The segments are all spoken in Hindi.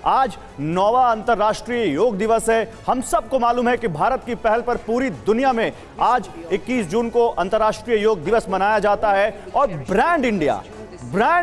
आज 9वां अंतर्राष्ट्रीय योग दिवस है। हम सबको मालूम है कि भारत की पहल पर पूरी दुनिया में आज 21 जून को अंतर्राष्ट्रीय योग दिवस मनाया जाता है। और ब्रांड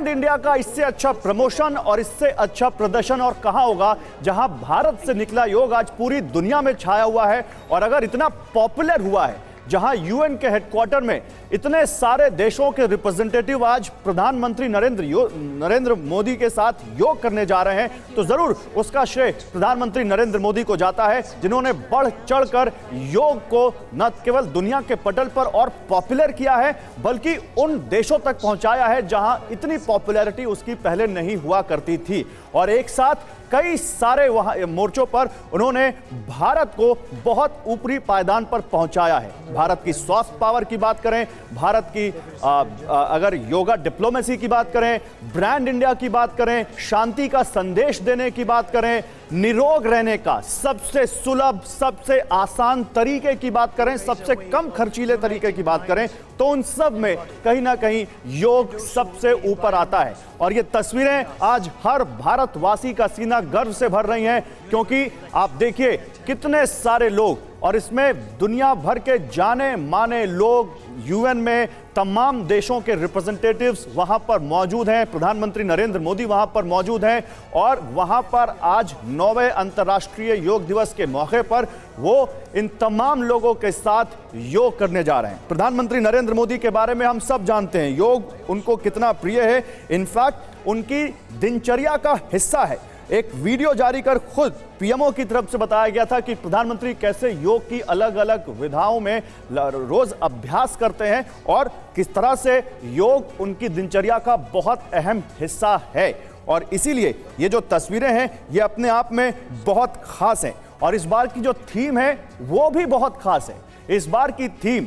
इंडिया का इससे अच्छा प्रमोशन और इससे अच्छा प्रदर्शन और कहां होगा, जहां भारत से निकला योग आज पूरी दुनिया में छाया हुआ है। और अगर इतना पॉपुलर हुआ है, जहां यूएन के हेडक्वार्टर में इतने सारे देशों के रिप्रेजेंटेटिव आज प्रधानमंत्री नरेंद्र मोदी के साथ योग करने जा रहे हैं, तो जरूर उसका श्रेय प्रधानमंत्री नरेंद्र मोदी को जाता है, जिन्होंने बढ़ चढ़कर योग को न केवल दुनिया के पटल पर और पॉपुलर किया है, बल्कि उन देशों तक पहुंचाया है जहां इतनी पॉपुलैरिटी उसकी पहले नहीं हुआ करती थी। और एक साथ कई सारे वहां मोर्चों पर उन्होंने भारत को बहुत ऊपरी पायदान पर पहुंचाया है। भारत की सॉफ्ट पावर की बात करें, भारत की अगर योगा डिप्लोमेसी की बात करें, ब्रांड इंडिया की बात करें, शांति का संदेश देने की बात करें, निरोग रहने का सबसे सुलभ सबसे आसान तरीके की बात करें, सबसे कम खर्चीले तरीके की बात करें, तो उन सब में कहीं ना कहीं योग सबसे ऊपर आता है। और ये तस्वीरें आज हर भारतवासी का सीना गर्व से भर रही हैं, क्योंकि आप देखिए कितने सारे लोग, और इसमें दुनिया भर के जाने माने लोग, यूएन में तमाम देशों के रिप्रेजेंटेटिव्स वहां पर मौजूद हैं। प्रधानमंत्री नरेंद्र मोदी वहां पर मौजूद हैं और वहां पर आज 9वें अंतर्राष्ट्रीय योग दिवस के मौके पर वो इन तमाम लोगों के साथ योग करने जा रहे हैं। प्रधानमंत्री नरेंद्र मोदी के बारे में हम सब जानते हैं, योग उनको कितना प्रिय है। इनफैक्ट उनकी दिनचर्या का हिस्सा है। एक वीडियो जारी कर खुद पीएमओ की तरफ से बताया गया था कि प्रधानमंत्री कैसे योग की अलग अलग विधाओं में रोज अभ्यास करते हैं और किस तरह से योग उनकी दिनचर्या का बहुत अहम हिस्सा है। और इसीलिए ये जो तस्वीरें हैं ये अपने आप में बहुत खास हैं। और इस बार की जो थीम है वो भी बहुत खास है। इस बार की theme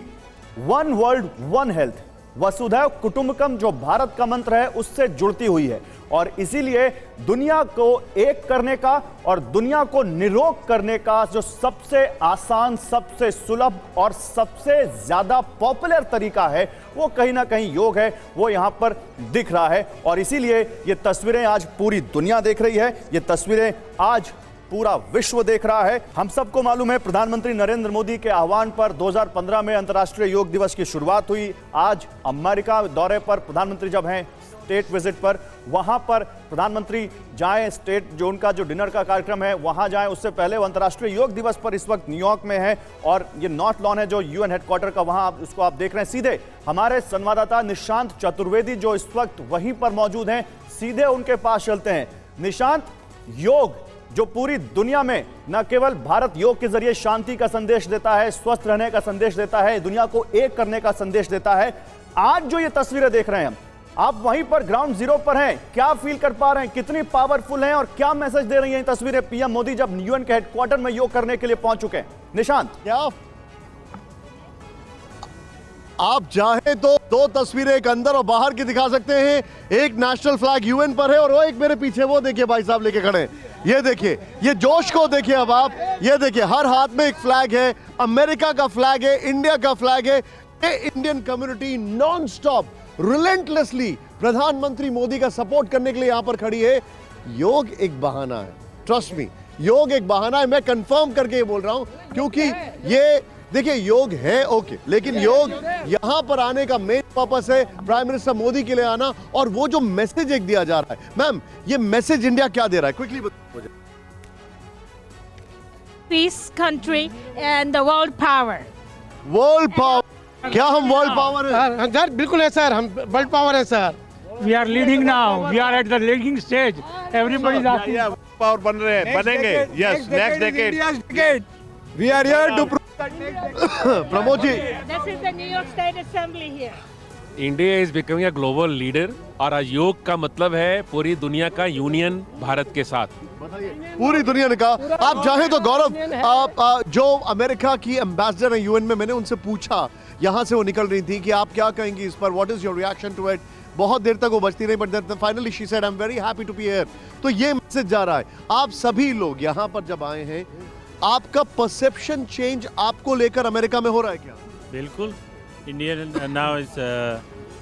one world one health, वसुधैव कुटुंबकम जो भारत का मंत्र है उससे जुड़ती हुई है। और इसीलिए दुनिया को एक करने का और दुनिया को निरोग करने का जो सबसे आसान, सबसे सुलभ और सबसे ज्यादा पॉपुलर तरीका है वो कहीं ना कहीं योग है, वो यहां पर दिख रहा है। और इसीलिए ये तस्वीरें आज पूरी दुनिया देख रही है, ये तस्वीरें आज पूरा विश्व देख रहा है। हम सबको मालूम है प्रधानमंत्री नरेंद्र मोदी के आह्वान पर 2015 में अंतर्राष्ट्रीय योग दिवस की शुरुआत हुई। आज अमेरिका दौरे पर प्रधानमंत्री जब हैं, स्टेट विजिट पर, वहां पर प्रधानमंत्री जाएं, स्टेट जो उनका जो डिनर का कार्यक्रम है वहां जाएं, उससे पहले वो अंतर्राष्ट्रीय योग दिवस पर इस वक्त न्यूयॉर्क में है। और ये नॉर्थ लॉन है जो यूएन हेडक्वार्टर का, वहां उसको आप देख रहे हैं। सीधे हमारे संवाददाता निशांत चतुर्वेदी जो इस वक्त वहीं पर मौजूद हैं, सीधे उनके पास चलते हैं। निशांत, योग जो पूरी दुनिया में न केवल भारत योग के जरिए शांति का संदेश देता है, स्वस्थ रहने का संदेश देता है, दुनिया को एक करने का संदेश देता है, आज जो ये तस्वीरें देख रहे हैं हम, आप वहीं पर ग्राउंड जीरो पर हैं, क्या फील कर पा रहे हैं, कितनी पावरफुल हैं और क्या मैसेज दे रही हैं ये तस्वीरें पीएम मोदी जब यूएन के हेडक्वार्टर में योग करने के लिए पहुंच चुके हैं? निशांत, क्या आप चाहें तो दो तस्वीरें एक अंदर और बाहर की दिखा सकते हैं। एक नेशनल फ्लैग यूएन पर है और वो एक मेरे पीछे, वो देखिए भाई साहब लेके खड़े हैं, ये देखिए, ये जोश को देखिए। अब आप ये देखिए, हर हाथ में एक फ्लैग है, अमेरिका का फ्लैग है, इंडिया का फ्लैग है। ये Indian community non stop relentlessly प्रधानमंत्री मोदी का सपोर्ट करने के लिए यहां पर खड़ी है। योग एक बहाना है, ट्रस्ट मी, योग एक बहाना है। मैं कंफर्म करके ये बोल रहा हूं, क्योंकि ये देखिए योग है ओके, लेकिन योग यहां पर आने का मेन पर्पस है प्राइम मिनिस्टर मोदी के लिए आना। और वो जो मैसेज एक दिया जा रहा है, मैम ये मैसेज इंडिया क्या दे रहा है, क्विकली बताइए। Peace country and the world power. World power, क्या हम वर्ल्ड पावर है? सर बिल्कुल है सर, हम वर्ल्ड पावर है sir. We are leading now. We are at the leading stage. Everybody is asking. Power बन रहे हैं, बनेंगे। Yes, next decade. We are here to Pramod ji, This is the New York State Assembly here. India is becoming a global leader और आज योग का मतलब है पूरी दुनिया का यूनियन भारत के साथ। पूरी दुनिया ने कहा। आप चाहे तो गौरव, आप जो अमेरिका की एम्बेसडर है यूएन में, मैंने उनसे पूछा, यहाँ से वो निकल रही थी, कि आप क्या कहेंगी इस पर, what is your reaction to it. बहुत देर तक वो बचती रही, but finally she said I am very happy to be here. तो ये मैसेज जा रहा है, आप सभी लोग यहाँ पर जब आए हैं, आपका परसेप्शन चेंज आपको लेकर अमेरिका में हो रहा है क्या? बिल्कुल, Indian now is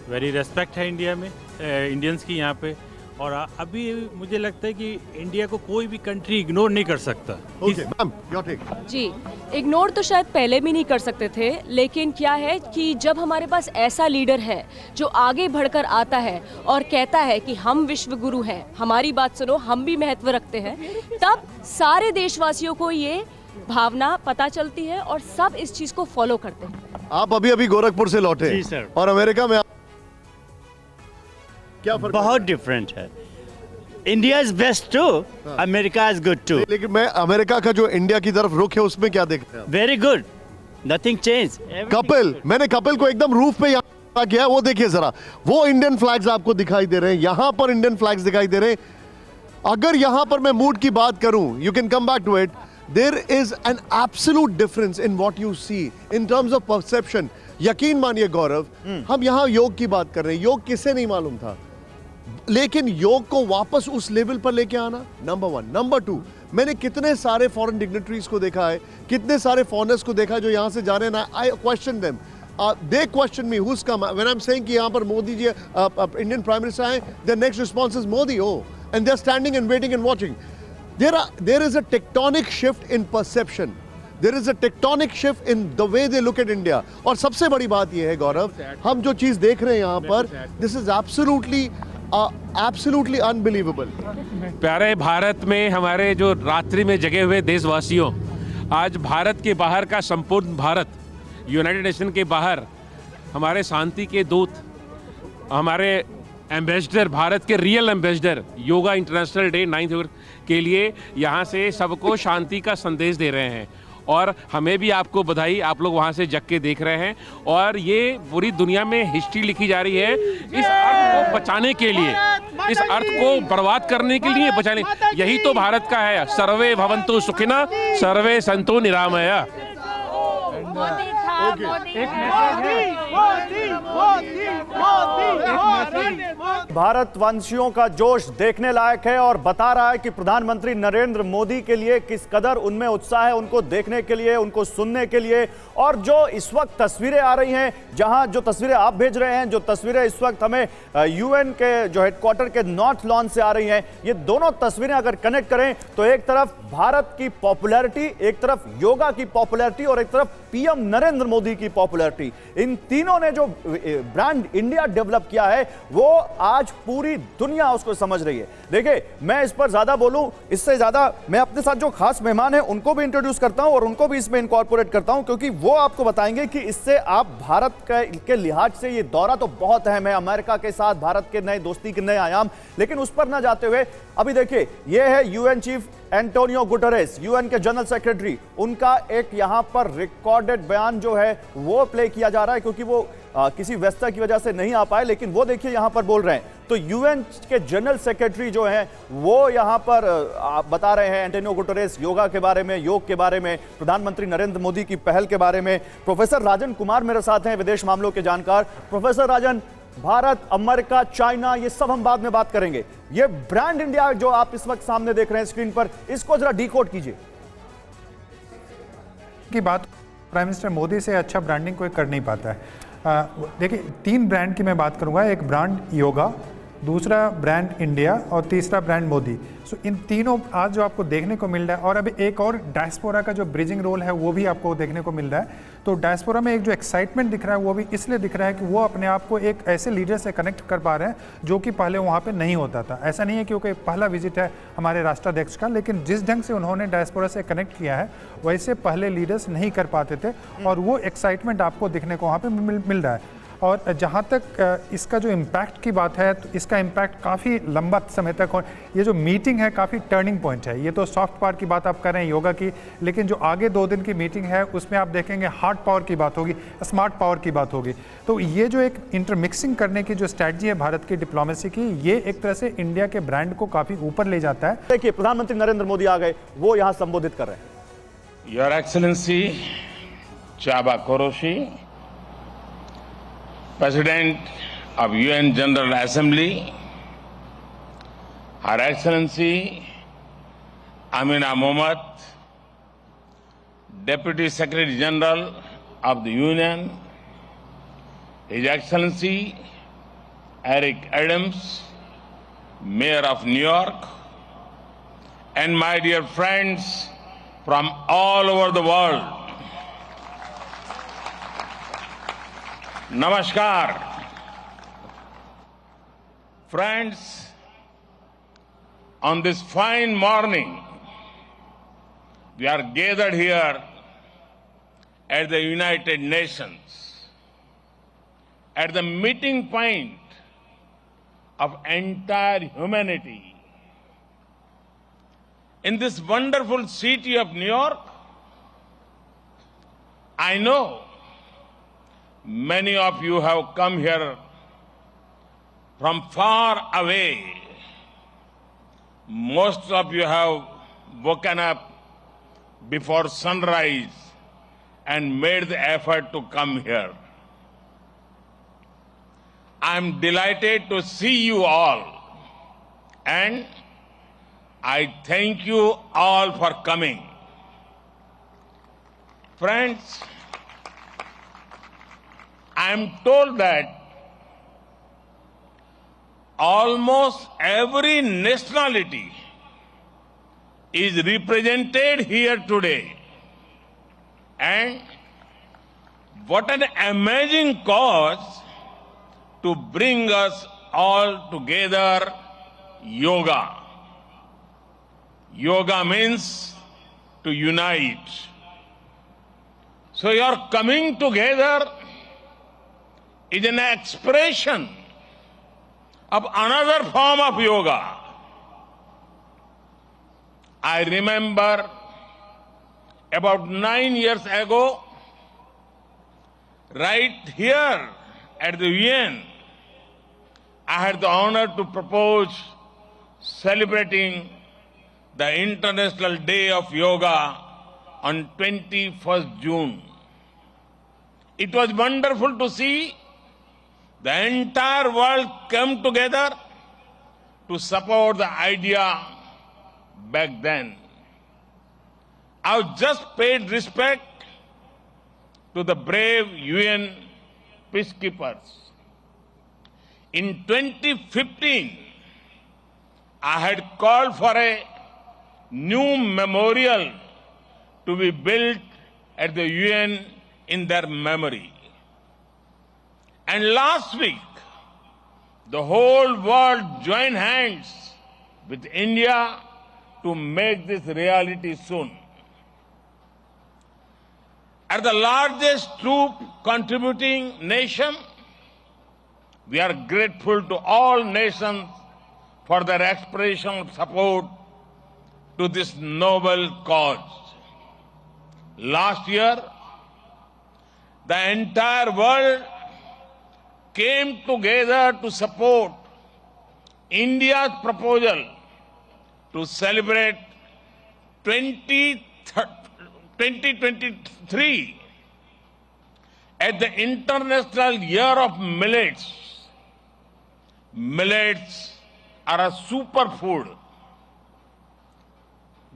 very respect है इंडिया में, इंडियंस की यहाँ पे, और अभी मुझे लगता है कि इंडिया को कोई भी कंट्री इग्नोर नहीं कर सकता। Okay ma'am, your take. जी, इग्नोर तो शायद पहले भी नहीं कर सकते थे, लेकिन क्या है कि जब हमारे पास ऐसा लीडर है जो आगे बढ़कर आता है और कहता है कि हम विश्व गुरु हैं, हमारी बात सुनो, हम भी महत्व रखते हैं, तब सारे देशवासियों को ये भावना पता चलती है और सब इस चीज को फॉलो करते हैं। आप अभी अभी गोरखपुर से लौटे। जी सर। और अमेरिका में क्या फर्क? बहुत डिफरेंट है। India is best too, America is good too. लेकिन मैं अमेरिका का जो इंडिया की तरफ रुख है उसमें क्या देखते हैं? Very good, nothing change. Kapil, मैंने कपिल को एकदम रूफ पे यहाँ किया, वो देखिए जरा, वो इंडियन फ्लैग्स आपको दिखाई दे रहे हैं, यहाँ पर इंडियन फ्लैग्स दिखाई दे रहे हैं। अगर यहाँ पर मैं मूड की बात करूं, you can come back to it, there is an absolute difference in what you see in terms of perception. यकीन मानिए गौरव, हम यहाँ योग की बात कर रहे हैं, योग किसे नहीं मालूम था, लेकिन योग को वापस उस लेवल पर लेके आना, नंबर 1। नंबर 2, मैंने कितने सारे फॉरेन डिग्नेटरीज को देखा है, कितने सारे फॉरेनर्स को देखा है जो यहाँ से जा रहे हैं, I question them, they question me who's come when I'm saying कि यहाँ पर Modi ji Indian prime minister आए, their next response is Modi, oh, and they're standing and waiting and watching. There is a tectonic shift in perception. There is a tectonic shift in the way they look at India. और सबसे बड़ी बात ये है गौरव, हम जो चीज देख रहे हैं यहाँ पर, this is absolutely unbelievable. प्यारे भारत में हमारे जो रात्रि में जगे हुए देशवासियों, आज भारत के बाहर का संपूर्ण भारत, यूनाइटेड नेशन के बाहर हमारे शांति के दूत, हमारे एम्बेसडर, भारत के real ambassador, yoga international day 9 अगस्त के लिए यहाँ से सबको शांति का संदेश दे रहे हैं। और हमें भी आपको बधाई, आप लोग वहाँ से जग के देख रहे हैं और ये पूरी दुनिया में हिस्ट्री लिखी जा रही है इस अर्थ को बचाने के लिए, इस अर्थ को बर्बाद करने के लिए बचाने। यही तो भारत का है, सर्वे भवन्तु सुखिनः सर्वे सन्तु निरामया। भारतवंशियों का जोश देखने लायक है और बता रहा है कि प्रधानमंत्री नरेंद्र मोदी के लिए किस कदर उनमें उत्साह है, उनको देखने के लिए, उनको सुनने के लिए। और जो इस वक्त तस्वीरें आ रही हैं, जहां जो तस्वीरें आप भेज रहे हैं, जो तस्वीरें इस वक्त हमें यूएन के जो हेडक्वार्टर के नॉर्थ लॉन से आ रही हैं, ये दोनों तस्वीरें अगर कनेक्ट करें तो एक तरफ भारत की पॉपुलैरिटी, एक तरफ योगा की पॉपुलैरिटी और एक तरफ पीएम नरेंद्र मोदी की पॉपुलैरिटी, इन तीनों ने जो ब्रांड इंडिया डेवलप किया है वो आज पूरी दुनिया उसको समझ रही है। देखिए, मैं इस पर ज्यादा बोलूं इससे ज्यादा मैं अपने साथ जो खास मेहमान हैं उनको भी इंट्रोड्यूस करता हूं और उनको भी इसमें इनकॉर्पोरेट करता हूं, क्योंकि वो आपको बताएंगे कि इससे आप भारत के लिहाज से ये दौरा तो बहुत अहम है, अमेरिका के साथ भारत के नए दोस्ती के नए आयाम। लेकिन उस पर ना जाते हुए अभी देखिए, ये है UN chief Antonio Guterres, UN के जनरल सेक्रेटरी, उनका एक यहां पर रिकॉर्डेड बयान जो है वो प्ले किया जा रहा है, क्योंकि वो किसी व्यस्तता की वजह से नहीं आ पाए, लेकिन वो देखिए यहां पर बोल रहे हैं। तो यूएन के जनरल सेक्रेटरी जो हैं वो यहां पर बता रहे हैं एंटोनियो गुटेरेस योगा के बारे में, योग के बारे में, प्रधानमंत्री नरेंद्र मोदी की पहल के बारे में। प्रोफेसर राजन कुमार मेरे साथ हैं, विदेश मामलों के जानकार। प्रोफेसर राजन, भारत, अमेरिका, चाइना, ये सब हम बाद में बात करेंगे। ये ब्रांड इंडिया जो आप इस वक्त सामने देख रहे हैं स्क्रीन पर, इसको जरा डिकोड कीजिए। की बात प्राइम मिनिस्टर मोदी से अच्छा ब्रांडिंग कोई कर नहीं पाता है। देखिए, 3 ब्रांड की मैं बात करूंगा, एक ब्रांड योगा, दूसरा ब्रांड इंडिया और तीसरा ब्रांड मोदी। सो इन तीनों आज जो आपको देखने को मिल रहा है, और अभी एक और डायस्पोरा का जो ब्रिजिंग रोल है वो भी आपको देखने को मिल रहा है। तो डायस्पोरा में एक जो एक्साइटमेंट दिख रहा है वो भी इसलिए दिख रहा है कि वो अपने आप को एक ऐसे लीडर से कनेक्ट कर पा रहे हैं जो कि पहले वहाँ पे नहीं होता था। ऐसा नहीं है क्योंकि पहला विजिट है हमारे राष्ट्राध्यक्ष का, लेकिन जिस ढंग से उन्होंने डायस्पोरा से कनेक्ट किया है वैसे पहले लीडर्स नहीं कर पाते थे, और वो एक्साइटमेंट आपको दिखने को वहाँ पर मिल रहा है। और जहाँ तक इसका जो इम्पैक्ट की बात है, तो इसका इम्पैक्ट काफ़ी लंबा समय तक हो। ये जो मीटिंग है काफ़ी टर्निंग पॉइंट है। ये तो सॉफ्ट पावर की बात आप कर रहे हैं योगा की, लेकिन जो आगे 2 दिन की मीटिंग है उसमें आप देखेंगे हार्ड पावर की बात होगी, स्मार्ट पावर की बात होगी। तो ये जो एक इंटरमिक्सिंग करने की जो स्ट्रैटेजी है भारत की डिप्लोमेसी की, ये एक तरह से इंडिया के ब्रांड को काफ़ी ऊपर ले जाता है। देखिए, प्रधानमंत्री नरेंद्र मोदी आ गए, वो यहाँ संबोधित कर रहे हैं। Your excellency Csaba Korosi, President of UN General Assembly, Her Excellency Amina Mohammad, Deputy Secretary General of the Union, His Excellency Eric Adams, Mayor of New York, and my dear friends from all over the world. Namaskar. Friends, on this fine morning, we are gathered here at the United Nations, at the meeting point of entire humanity. In this wonderful city of New York, I know many of you have come here from far away. Most of you have woken up before sunrise and made the effort to come here. I'm delighted to see you all, and I thank you all for coming. Friends, I am told that almost every nationality is represented here today. And what an amazing cause to bring us all together, yoga. Yoga means to unite. So your coming together is an expression of another form of yoga. I remember about 9 years ago, right here at the UN, I had the honor to propose celebrating the International Day of Yoga on 21st June. It was wonderful to see the entire world come together to support the idea back then. I just paid respect to the brave UN peacekeepers. In 2015, I had called for a new memorial to be built at the UN in their memory. And last week, the whole world joined hands with India to make this reality soon. As the largest troop contributing nation, we are grateful to all nations for their expression of support to this noble cause. Last year, the entire world came together to support India's proposal to celebrate 2023 as the International Year of Millets. Millets are a superfood.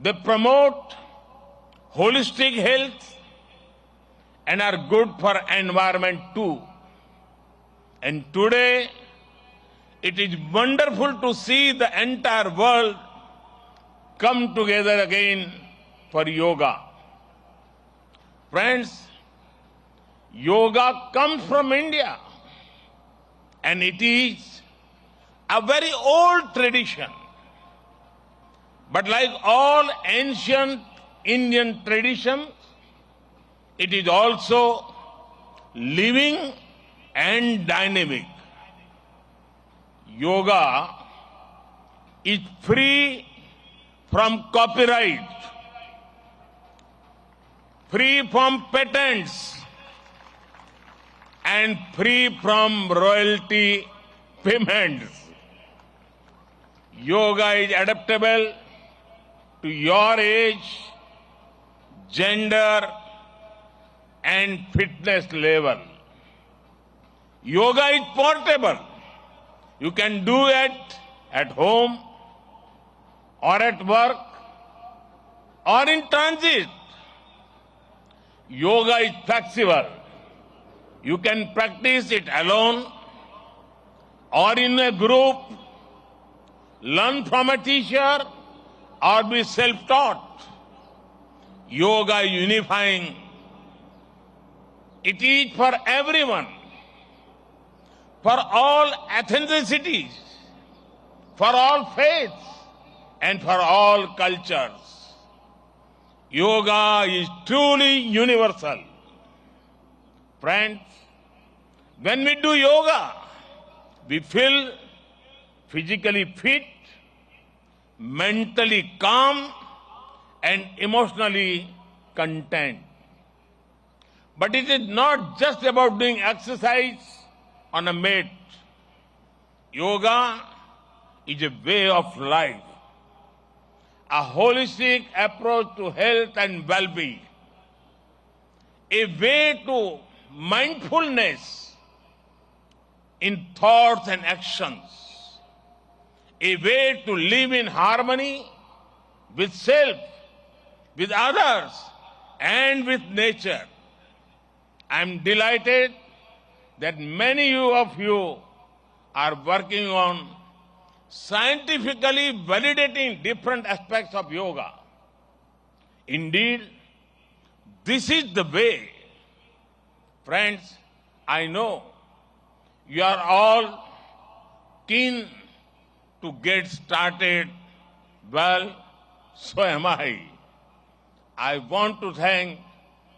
They promote holistic health and are good for environment too. And today, it is wonderful to see the entire world come together again for yoga. Friends, yoga comes from India, and it is a very old tradition. But like all ancient Indian traditions, it is also living and dynamic. Yoga is free from copyright, free from patents, and free from royalty payments. Yoga is adaptable to your age, gender, and fitness level. Yoga is portable. You can do it at home or at work or in transit. Yoga is flexible. You can practice it alone or in a group. learn from a teacher, or be self-taught. Yoga is unifying. It is for everyone, for all ethnicities, for all faiths, and for all cultures. Yoga is truly universal. Friends, when we do yoga, we feel physically fit, mentally calm, and emotionally content. But it is not just about doing exercise on a mat. Yoga is a way of life, a holistic approach to health and well-being, a way to mindfulness in thoughts and actions, a way to live in harmony with self, with others, and with nature. I am delighted that many of you are working on scientifically validating different aspects of yoga. Indeed, this is the way. Friends, I know you are all keen to get started. Well, so am I. I want to thank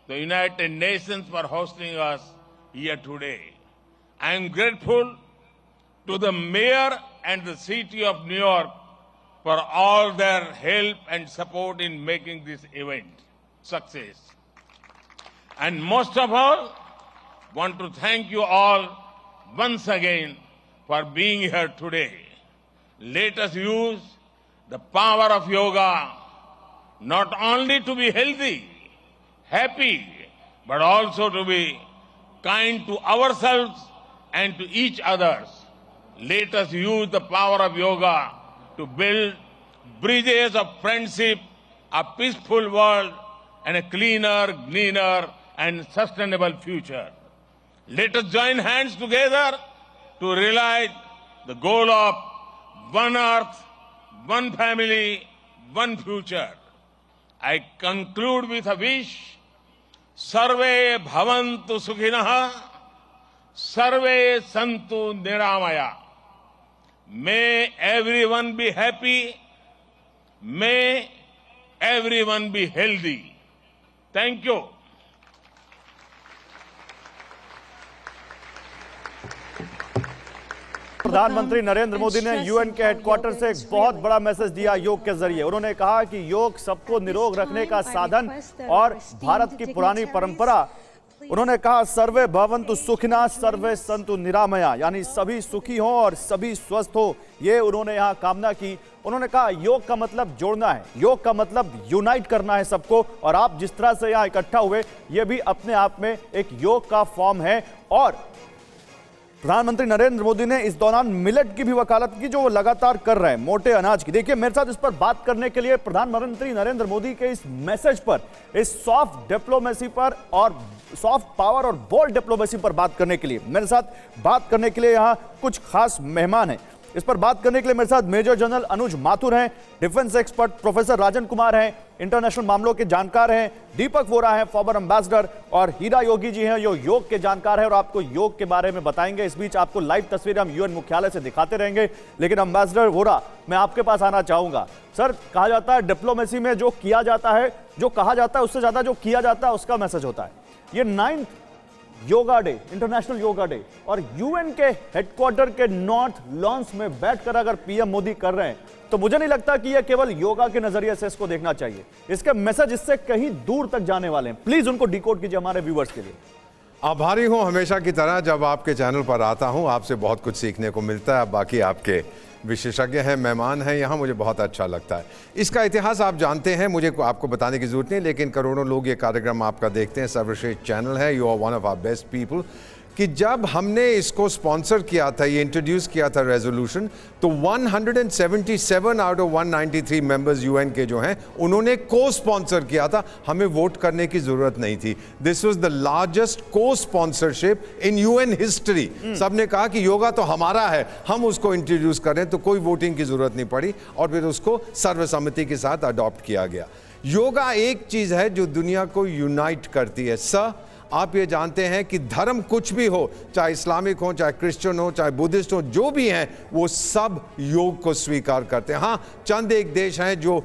the United Nations for hosting us here today. I am grateful to the mayor and the city of New York for all their help and support in making this event success. And most of all, want to thank you all once again for being here today. Let us use the power of yoga not only to be healthy, happy, but also to be kind to ourselves and to each other. Let us use the power of yoga to build bridges of friendship, a peaceful world, and a cleaner, greener, and sustainable future. Let us join hands together to realize the goal of one earth, one family, one future. I conclude with a wish. Sarve bhavantu sukhinah, sarve santu niramaya. May everyone be happy. May everyone be healthy. Thank you. प्रधानमंत्री नरेंद्र मोदी ने यूएन के हेडक्वार्टर से एक बहुत बड़ा मैसेज दिया योग के जरिए। उन्होंने कहा कि योग सबको निरोग रखने का साधन और भारत की पुरानी परंपरा। उन्होंने कहा सर्वे भवन्तु सुखिनः सर्वे सन्तु निरामया, यानी सभी सुखी हों और सभी स्वस्थ हो, ये उन्होंने यहाँ कामना की। उन्होंने कहा योग का मतलब जोड़ना है, योग का मतलब यूनाइट करना है सबको, और आप जिस तरह से यहाँ इकट्ठा हुए ये भी अपने आप में एक योग का फॉर्म है। और प्रधानमंत्री नरेंद्र मोदी ने इस दौरान मिलेट की भी वकालत की जो वो लगातार कर रहे हैं, मोटे अनाज की। देखिए मेरे साथ इस पर बात करने के लिए, प्रधानमंत्री नरेंद्र मोदी के इस मैसेज पर, इस सॉफ्ट डिप्लोमेसी पर और सॉफ्ट पावर और बोल्ड डिप्लोमेसी पर बात करने के लिए मेरे साथ बात करने के लिए यहाँ कुछ खास मेहमान हैं। इस पर बात करने के लिए मेरे साथ मेजर जनरल अनुज माथुर हैं, defence expert professor Rajan Kumar हैं, इंटरनेशनल मामलों के जानकार हैं, दीपक वोरा हैं फॉर्मर एम्बेसडर, और हीरा योगी जी हैं जो योग के जानकार हैं और आपको योग के बारे में बताएंगे। इस बीच आपको लाइव तस्वीरें हम यूएन मुख्यालय से दिखाते रहेंगे। लेकिन एम्बेसडर वोरा, मैं आपके पास आना चाहूंगा। सर, कहा जाता है डिप्लोमेसी में जो किया जाता है, जो कहा जाता है उससे ज्यादा जो किया जाता है उसका मैसेज होता है। ये 9th yoga day, international yoga day, और यूएन के हेडक्वार्टर के नॉर्थ लॉन्स में बैठकर अगर पीएम मोदी कर रहे हैं तो मुझे नहीं लगता कि यह केवल योगा के नजरिए से इसको देखना चाहिए। इसके मैसेज इससे कहीं दूर तक जाने वाले हैं। प्लीज उनको डिकोड कीजिए हमारे व्यूअर्स के लिए। आभारी हूं हमेशा की तरह, जब आपके चैनल पर आता हूं आपसे बहुत कुछ सीखने को मिलता है। बाकी आपके विशेषज्ञ हैं, मेहमान हैं यहाँ, मुझे बहुत अच्छा लगता है। इसका इतिहास आप जानते हैं, मुझे आपको बताने की जरूरत नहीं, लेकिन करोड़ों लोग ये कार्यक्रम आपका देखते हैं। सर्वश्रेष्ठ चैनल है, you are one of our best people. कि जब हमने इसको स्पॉन्सर किया था, ये इंट्रोड्यूस किया था रेजोल्यूशन, तो 177 आउट ऑफ 193 मेंबर्स यूएन के जो हैं उन्होंने को स्पॉन्सर किया था, हमें वोट करने की जरूरत नहीं थी। दिस वाज द लार्जेस्ट को स्पॉन्सरशिप इन यूएन हिस्ट्री। सबने कहा कि योगा तो हमारा है, हम उसको इंट्रोड्यूस करें, तो कोई वोटिंग की जरूरत नहीं पड़ी और फिर उसको सर्वसम्मति के साथ अडॉप्ट किया गया। योगा एक चीज है जो दुनिया को यूनाइट करती है। आप ये जानते हैं कि धर्म कुछ भी हो, चाहे इस्लामिक हो, चाहे क्रिश्चियन हो, चाहे बुद्धिस्ट हो, जो भी हैं वो सब योग को स्वीकार करते हैं। हाँ, चंद एक देश हैं जो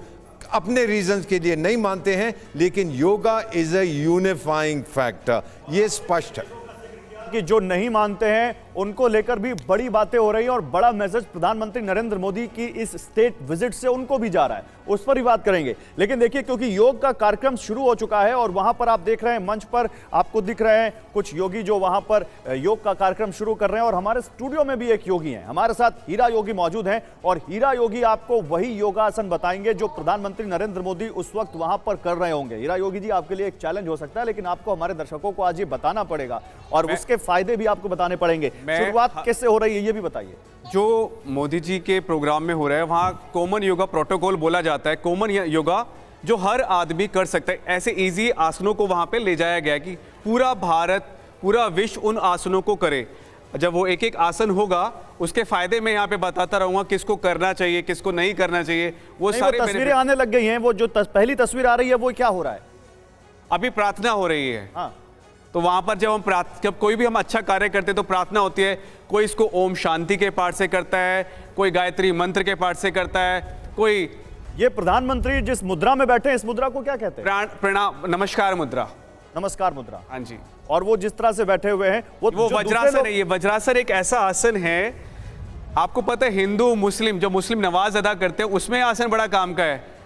अपने रीजंस के लिए नहीं मानते हैं, लेकिन yoga is a unifying factor, ये स्पष्ट है कि जो नहीं मानते हैं उनको लेकर भी बड़ी बातें हो रही हैं और बड़ा मैसेज प्रधानमंत्री नरेंद्र मोदी की इस स्टेट विजिट से उनको भी जा रहा है, उस पर ही बात करेंगे। लेकिन देखिए, क्योंकि योग का कार्यक्रम शुरू हो चुका है और वहां पर आप देख रहे हैं मंच पर आपको दिख रहे हैं कुछ योगी जो वहां पर योग का कार्यक्रम शुरू कर रहे हैं और हमारे स्टूडियो में भी एक योगी हैं, हमारे साथ हीरा योगी मौजूद हैं और हीरा योगी आपको वही योगासन बताएंगे जो प्रधानमंत्री नरेंद्र मोदी उस वक्त वहां पर कर रहे होंगे। हीरा योगी जी, आपके लिए एक चैलेंज हो सकता है, लेकिन आपको हमारे दर्शकों को आज ये बताना पड़ेगा और उसके फायदे भी आपको बताने पड़ेंगे। शुरुआत कैसे हो रही है ये भी बताइए। जो मोदी जी के प्रोग्राम में हो रहा है वहाँ कॉमन योगा प्रोटोकॉल बोला जाता है, कॉमन योगा जो हर आदमी कर सकता है। ऐसे इजी आसनों को वहाँ पे ले जाया गया कि पूरा भारत, पूरा विश्व उन आसनों को करे। जब वो एक एक आसन होगा उसके फायदे मैं यहाँ पे बताता रहूँगा, किसको करना चाहिए, किसको नहीं करना चाहिए। वो सारे तस्वीरें आने लग गई हैं। वो जो पहली तस्वीर आ रही है वो क्या हो रहा है? अभी प्रार्थना हो रही है। हाँ। तो वहां पर जब कोई भी हम अच्छा कार्य करते हैं तो प्रार्थना होती है। कोई इसको ओम शांति के पाठ से करता है, कोई गायत्री मंत्र के पाठ से करता है, कोई ये प्रधानमंत्री जिस मुद्रा में बैठे हैं इस मुद्रा को क्या कहते हैं? प्रणाम, नमस्कार मुद्रा। नमस्कार मुद्रा। हाँ जी। और वो जिस तरह से बैठे हुए हैं वो वज्रासन है। ये वज्रासन एक ऐसा आसन है, आपको पता है हिंदू मुस्लिम जो मुस्लिम नमाज अदा करते हैं उसमें आसन बड़ा काम का है।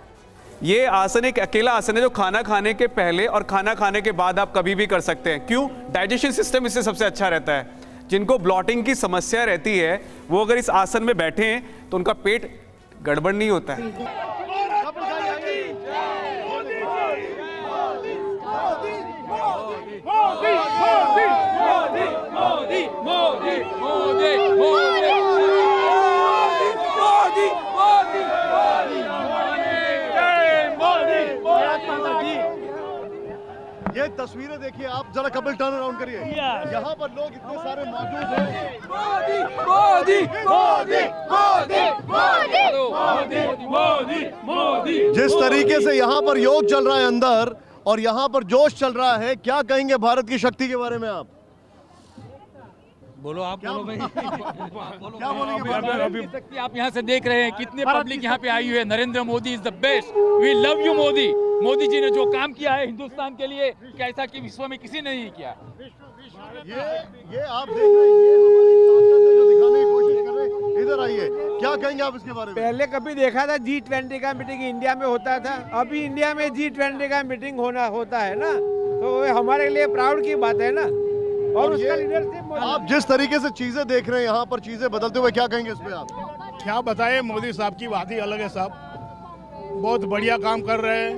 ये आसन एक अकेला आसन है जो खाना खाने के पहले और खाना खाने के बाद आप कभी भी कर सकते हैं। क्यों? डाइजेशन सिस्टम इससे सबसे अच्छा रहता है। जिनको ब्लॉटिंग की समस्या रहती है वो अगर इस आसन में बैठे हैं तो उनका पेट गड़बड़ नहीं होता है। ये तस्वीरें देखिए आप, जरा कपल टर्न अराउंड करिए। यहाँ पर लोग इतने सारे मौजूद हैं। मोदी मोदी मोदी मोदी मोदी मोदी। जिस तरीके से यहाँ पर योग चल रहा है अंदर और यहाँ पर जोश चल रहा है, क्या कहेंगे भारत की शक्ति के बारे में आप? बोलो आप, बोलो भाई। क्या बोलेंगे? अभी आप यहाँ से देख रहे हैं कितने पब्लिक यहाँ पे आई हुई है। Narendra Modi is the best, we love you Modi. Modi ji ने जो काम किया है हिंदुस्तान के लिए, कैसा कि विश्व में किसी ने नहीं किया। ये आप देख रहे हैं, ये हमारी ताकत है जो दिखाने की कोशिश कर रहे हैं। इधर आइए, क्या कहेंगे आप इसके बारे में? पहले कभी देखा था G20 का मीटिंग इंडिया में होता था, अभी इंडिया में G20 का मीटिंग होता है ना, तो हमारे लिए प्राउड की बात है ना। और उसका लीडरशिप, आप जिस तरीके से चीजें देख रहे हैं यहाँ पर, चीजें बदलते हुए, क्या कहेंगे इस पे आप? क्या बताएं, मोदी साहब की बात ही अलग है साहब, बहुत बढ़िया काम कर रहे हैं,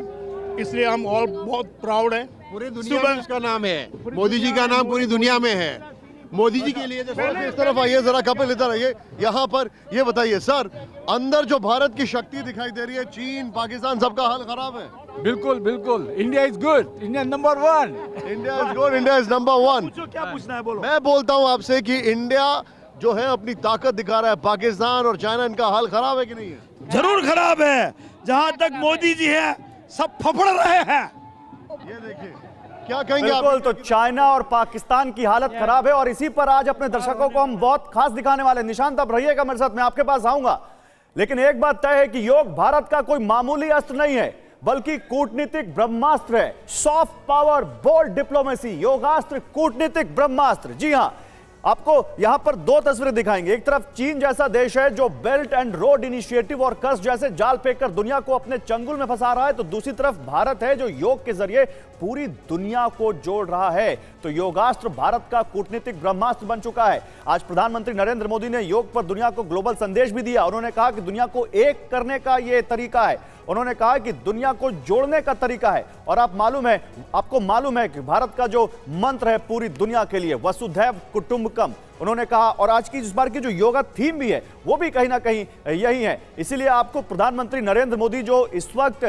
इसलिए हम ऑल बहुत प्राउड हैं। पूरी दुनिया में उसका नाम है, मोदी जी का नाम पूरी दुनिया में है। मोदी जी के लिए इस तरफ आइए, जरा कपिल इधर आइए। यहाँ पर ये बताइए सर, अंदर जो भारत की शक्ति दिखाई दे रही है, चीन पाकिस्तान सबका हाल खराब है। बिल्कुल बिल्कुल, India is good, India number 1। India is good, India is number 1। क्या पूछना है बोलो। मैं बोलता हूँ आपसे कि इंडिया जो है अपनी ताकत दिखा रहा है, पाकिस्तान और चाइना इनका हाल खराब है कि नहीं है? जरूर खराब है। जहाँ तक मोदी जी है सब फफड़ रहे हैं। ये देखिए, क्या कहेंगे आप? बिल्कुल, तो चाइना और पाकिस्तान की हालत खराब है और इसी पर आज अपने दर्शकों को हम बहुत खास दिखाने वाले। निशांत आप रहिएगा मेरे साथ, मैं आपके पास आऊंगा। लेकिन एक बात तय है कि योग भारत का कोई मामूली अस्त्र नहीं है, बल्कि कूटनीतिक ब्रह्मास्त्र है। सॉफ्ट पावर, बोल्ड डिप्लोमेसी, योगास्त्र, कूटनीतिक ब्रह्मास्त्र। जी हां, आपको यहां पर दो तस्वीरें दिखाएंगे। एक तरफ चीन जैसा देश है जो बेल्ट एंड रोड इनिशिएटिव और कर्ज जैसे जाल फेंककर दुनिया को अपने चंगुल में फंसा रहा है, तो दूसरी तरफ भारत है जो योग के जरिए पूरी दुनिया को जोड़ रहा है। तो योगास्त्र भारत का कूटनीतिक ब्रह्मास्त्र बन चुका है। आज प्रधानमंत्री नरेंद्र मोदी ने योग पर दुनिया को ग्लोबल संदेश भी दिया। उन्होंने कहा कि दुनिया को एक करने का यह तरीका है, उन्होंने कहा कि दुनिया को जोड़ने का तरीका है, और आपको मालूम है कि भारत का जो मंत्र है पूरी दुनिया के लिए, वसुधैव कुटुंबकम, उन्होंने कहा। और आज की इस बार की जो योगा थीम भी है वो भी कहीं ना कहीं यही है। इसीलिए आपको प्रधानमंत्री नरेंद्र मोदी जो इस वक्त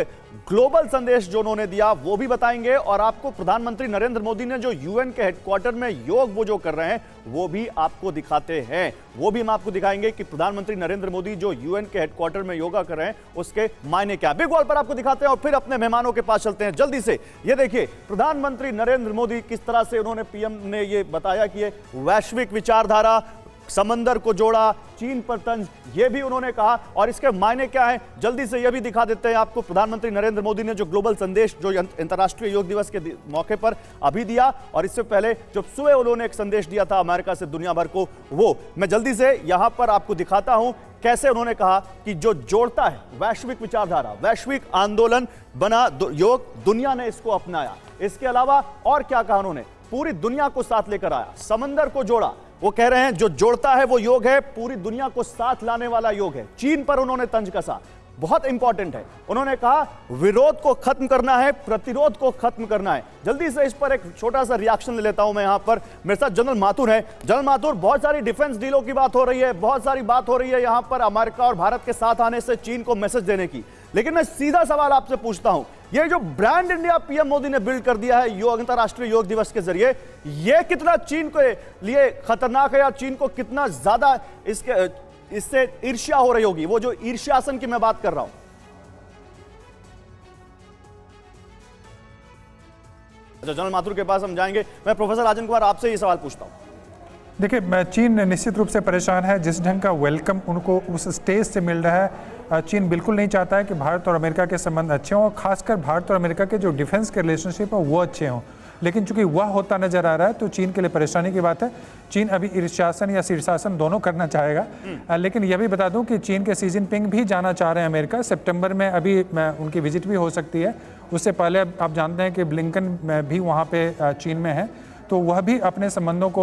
ग्लोबल संदेश जो उन्होंने दिया वो भी बताएंगे, और आपको प्रधानमंत्री नरेंद्र मोदी ने जो यूएन के हेडक्वार्टर में योग वो जो कर रहे हैं वो भी आपको दिखाते हैं। वो भी हम आपको दिखाएंगे कि प्रधानमंत्री नरेंद्र मोदी जो यूएन के हेडक्वार्टर में योगा कर रहे हैं उसके मायने क्या। बिग वॉल पर आपको दिखाते हैं और फिर अपने मेहमानों के पास चलते हैं जल्दी से। ये देखिए प्रधानमंत्री नरेंद्र मोदी किस तरह से उन्होंने, पीएम ने ये बताया कि ये वैश्विक विचारधारा, समंदर को जोड़ा, चीन पर तंज, ये भी उन्होंने कहा, और इसके मायने क्या है जल्दी से ये भी दिखा देते हैं आपको। प्रधानमंत्री नरेंद्र मोदी ने जो ग्लोबल संदेश जो अंतर्राष्ट्रीय योग दिवस के मौके पर अभी दिया, और इससे पहले जब सुबह उन्होंने एक संदेश दिया था अमेरिका से दुनिया भर को, वो मैं जल्दी से यहां पर आपको दिखाता हूं कैसे उन्होंने कहा कि जो जोड़ता है वैश्विक विचारधारा, वैश्विक आंदोलन बना योग, दुनिया ने इसको अपनाया। इसके अलावा और क्या कहा उन्होंने, पूरी दुनिया को साथ लेकर आया, समंदर को जोड़ा। वो कह रहे हैं जो जोड़ता है वो योग है, पूरी दुनिया को साथ लाने वाला योग है। चीन पर उन्होंने तंज कसा, बहुत इंपॉर्टेंट है। उन्होंने कहा विरोध को खत्म करना है, प्रतिरोध को खत्म करना है। जल्दी से इस पर एक छोटा सा रिएक्शन ले लेता हूं मैं। यहां पर मेरे साथ जनरल माथुर है। जनरल माथुर, बहुत सारी डिफेंस डीलों की बात हो रही है, बहुत सारी बात हो रही है यहां पर अमेरिका और भारत के साथ आने से चीन को मैसेज देने की, लेकिन मैं सीधा सवाल आपसे पूछता हूं, ये जो ब्रांड इंडिया पीएम मोदी ने बिल्ड कर दिया है योग अंतर्राष्ट्रीय योग दिवस के जरिए, ये कितना चीन के लिए खतरनाक है, या चीन को कितना ज्यादा इससे ईर्ष्या हो रही होगी, वो जो ईर्ष्यासन की मैं बात कर रहा हूं। अच्छा, जनरल माथुर के पास हम जाएंगे। मैं प्रोफेसर राजन कुमार आपसे ये सवाल पूछता हूं। देखिए, चीन निश्चित रूप से परेशान है। जिस ढंग का वेलकम उनको उस स्टेज से मिल रहा है, चीन बिल्कुल नहीं चाहता है कि भारत और अमेरिका के संबंध अच्छे हों, और खासकर भारत और अमेरिका के जो डिफेंस के रिलेशनशिप है वो अच्छे हों। लेकिन चूंकि वह होता नजर आ रहा है तो चीन के लिए परेशानी की बात है। चीन अभी ईर्ष्यासन या शीर्षासन दोनों करना चाहेगा। लेकिन यह भी बता दूं कि चीन के शी जिनपिंग भी जाना चाह रहे हैं अमेरिका। सितंबर में अभी उनकी विजिट भी हो सकती है। उससे पहले आप जानते हैं कि ब्लिंकन भी वहाँ पे चीन में है, तो वह भी अपने संबंधों को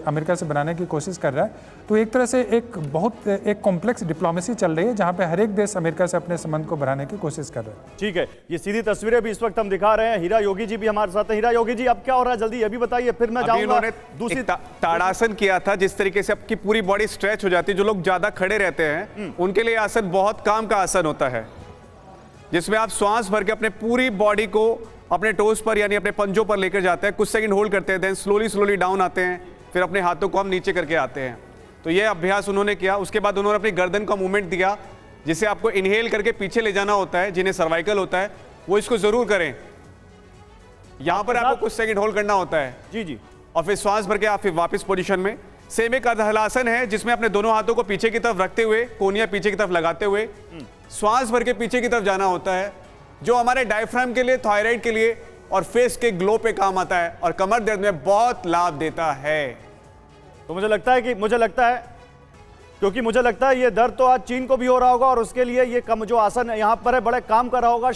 अमेरिका से बनाने की कोशिश कर रहा है। तो एक तरह से एक कॉम्प्लेक्स डिप्लोमेसी चल रही है जहां पे हर एक देश अमेरिका से अपने संबंध को बढ़ाने की कोशिश कर रहा है। ठीक है, ये सीधी तस्वीरें भी इस वक्त हम दिखा रहे हैं। हीरा योगी जी भी हमारे साथ हैं। हीरा योगी जी, अब क्या हो रहा है, जल्दी ये भी बताइए, फिर मैं जाऊंगा। दूसरी ताड़ासन किया था, जिस तरीके से आपकी पूरी बॉडी स्ट्रेच हो जाती है। जो लोग ज्यादा खड़े रहते हैं उनके लिए आसन बहुत काम का आसन होता है, जिसमें आप श्वास भर के अपने पूरी बॉडी को अपने टोस पर यानी अपने पंजों पर लेकर जाते हैं, कुछ सेकंड होल्ड करते हैं, देन स्लोली डाउन आते हैं, फिर अपने हाथों को हम नीचे करके आते हैं। तो ये अभ्यास उन्होंने किया। उसके बाद उन्होंने अपनी गर्दन का मूवमेंट दिया, जिसे आपको इनहेल करके पीछे ले जाना होता है, जिन्हें सर्वाइकल होता है वो इसको जरूर करें। यहां पर आपको कुछ सेकंड होल्ड करना होता है जी, और फिर श्वास भर के आप फिर वापस पोजीशन में। सेम एक अर्धहलासन है जिसमें अपने दोनों हाथों को पीछे की तरफ रखते हुए, कोनिया पीछे की तरफ लगाते हुए श्वास भर के पीछे की तरफ जाना होता है, जो हमारे डायफ्राम के लिए, थायराइड के लिए और फेस के ग्लो पे काम आता है और कमर दर्द में बहुत लाभ देता है। तो मुझे लगता है ये दर्द तो आज चीन को भी हो रहा होगा, और उसके लिए ये जो आसन यहाँ पर है बड़े काम कर रहा होगा।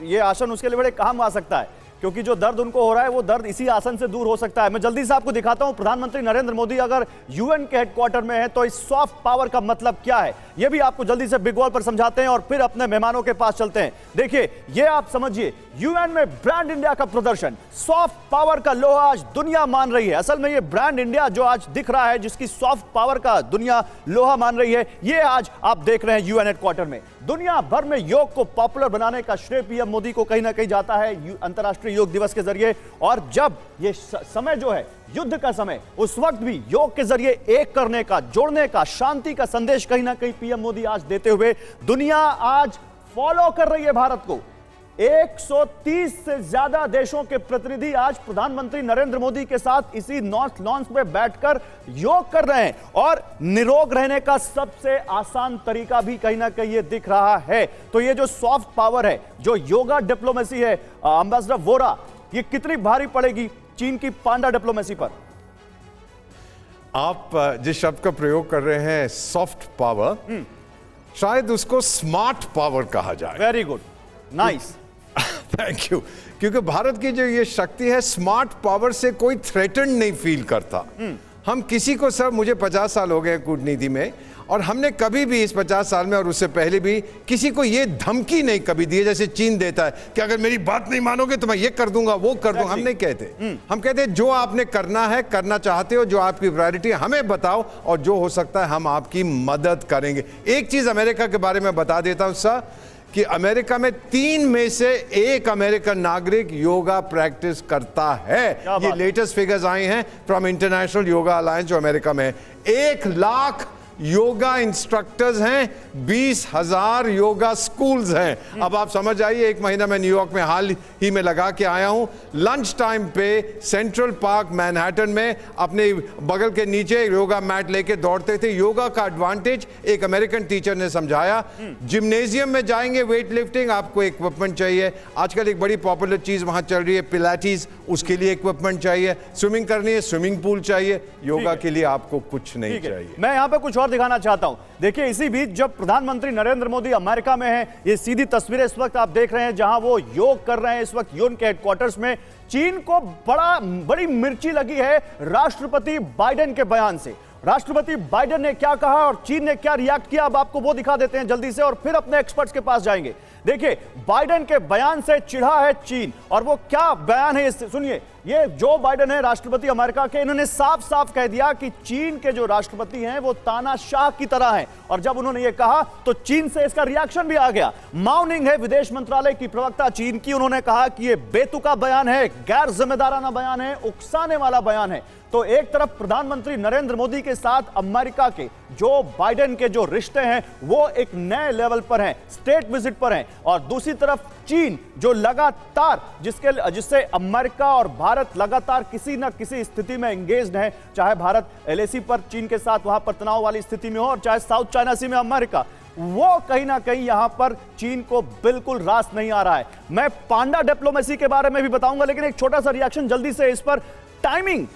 ये आसन उसके लिए बड़े काम आ सकता है, क्योंकि जो दर्द उनको हो रहा है वो दर्द इसी आसन से दूर हो सकता है। मैं जल्दी से आपको दिखाता हूं, प्रधानमंत्री नरेंद्र मोदी अगर यूएन के हेडक्वार्टर में है तो इस सॉफ्ट पावर का मतलब क्या है, ये भी आपको जल्दी से बिग वॉल पर समझाते हैं और फिर अपने मेहमानों के पास चलते हैं। देखिए, ये आप समझिए, यूएन में ब्रांड इंडिया का प्रदर्शन, सॉफ्ट पावर का लोहा आज दुनिया मान रही है। असल में ये ब्रांड इंडिया जो आज दिख रहा है, जिसकी सॉफ्ट पावर का दुनिया लोहा मान रही है, ये आज आप देख रहे हैं यूएन हेडक्वार्टर में। दुनिया भर में योग को पॉपुलर बनाने का श्रेय पीएम मोदी को कहीं ना कहीं जाता है अंतर्राष्ट्रीय योग दिवस के जरिए। और जब ये समय जो है युद्ध का समय, उस वक्त भी योग के जरिए एक करने का, जोड़ने का, शांति का संदेश कहीं ना कहीं पीएम मोदी आज देते हुए दुनिया आज फॉलो कर रही है भारत को। 130 से ज्यादा देशों के प्रतिनिधि आज प्रधानमंत्री नरेंद्र मोदी के साथ इसी नॉर्थ लॉन्च पे बैठकर योग कर रहे हैं, और निरोग रहने का सबसे आसान तरीका भी कहीं ना कहीं ये दिख रहा है। तो ये जो सॉफ्ट पावर है, जो योगा डिप्लोमेसी है, एम्बेसडर वोरा, ये कितनी भारी पड़ेगी चीन की पांडा डिप्लोमेसी पर? आप जिस शब्द का प्रयोग कर रहे हैं सॉफ्ट पावर, शायद उसको स्मार्ट पावर कहा जाए। Very good, nice, thank you. क्योंकि भारत की जो ये शक्ति है, स्मार्ट पावर से कोई थ्रेटन नहीं फील करता। हम किसी को, सर मुझे 50 साल हो गए कूटनीति में, और हमने कभी भी इस 50 साल में और उससे पहले भी किसी को ये धमकी नहीं कभी दी जैसे चीन देता है कि अगर मेरी बात नहीं मानोगे तो मैं ये कर दूंगा वो कर दूंगा। हम नहीं कहते, हम कहते जो आपने करना है, करना चाहते हो, जो आपकी प्रायोरिटी है हमें बताओ, और जो हो सकता है हम आपकी मदद करेंगे। एक चीज अमेरिका के बारे में बता देता हूं सर, कि अमेरिका में 3 में से 1 अमेरिकन नागरिक योगा प्रैक्टिस करता है। ये लेटेस्ट फिगर्स आए हैं फ्रॉम इंटरनेशनल योगा अलायंस जो अमेरिका में 1 लाख योगा इंस्ट्रक्टर्स हैं, 20,000 योगा स्कूल्स हैं। अब आप समझ आइए, 1 महीना मैं न्यूयॉर्क में हाल ही में लगा के आया हूं। लंच टाइम पे सेंट्रल पार्क मैनहट्टन में अपने बगल के नीचे योगा मैट लेके दौड़ते थे। योगा का एडवांटेज एक अमेरिकन टीचर ने समझाया। जिम्नेजियम में जाएंगे वेट लिफ्टिंग, आपको इक्विपमेंट चाहिए। आजकल एक बड़ी पॉपुलर चीज वहां चल रही है पिलाटीज, उसके लिए इक्विपमेंट चाहिए। स्विमिंग करनी है, स्विमिंग पूल चाहिए। योगा के लिए आपको कुछ नहीं चाहिए। मैं यहाँ पे कुछ और दिखाना चाहता हूं। देखिए, इसी बीच जब प्रधानमंत्री नरेंद्र मोदी अमेरिका में हैं, ये सीधी तस्वीरें इस वक्त आप देख रहे हैं जहां वो योग कर रहे हैं इस वक्त यूएन के हेडक्वार्टर्स में। चीन को बड़ी मिर्ची लगी है राष्ट्रपति बाइडेन के बयान से। राष्ट्रपति बाइडेन ने क्या कहा और चीन ने क्या रिएक्ट किया, अब आपको वो दिखा देते हैं जल्दी से, और फिर अपने एक्सपर्ट्स के पास जाएंगे। देखिए, बाइडेन के बयान से चिढ़ा है चीन, और वो क्या बयान है सुनिए। ये जो बाइडेन है राष्ट्रपति अमेरिका के, इन्होंने साफ साफ कह दिया कि चीन के जो राष्ट्रपति हैं वो तानाशाह की तरह हैं, और जब उन्होंने ये कहा तो चीन से इसका रिएक्शन भी आ गया। माओ निंग है विदेश मंत्रालय की प्रवक्ता चीन की, उन्होंने कहा कि ये बेतुका बयान है, गैर जिम्मेदाराना बयान है, उकसाने वाला बयान है। तो एक तरफ प्रधानमंत्री नरेंद्र मोदी के साथ अमेरिका के जो बाइडेन के जो रिश्ते हैं वो एक नए लेवल पर हैं, स्टेट विजिट पर हैं, और दूसरी तरफ चीन जो लगातार जिससे अमेरिका और भारत लगातार किसी न किसी स्थिति में एंगेज्ड है, चाहे भारत एलएसी पर चीन के साथ वहां पर तनाव वाली स्थिति में हो, और चाहे साउथ चाइना सी में अमेरिका, वो कहीं ना कहीं यहां पर चीन को बिल्कुल रास नहीं आ रहा है। मैं पांडा डिप्लोमेसी के बारे में भी बताऊंगा, लेकिन एक छोटा सा रिएक्शन जल्दी से इस पर। टाइमिंग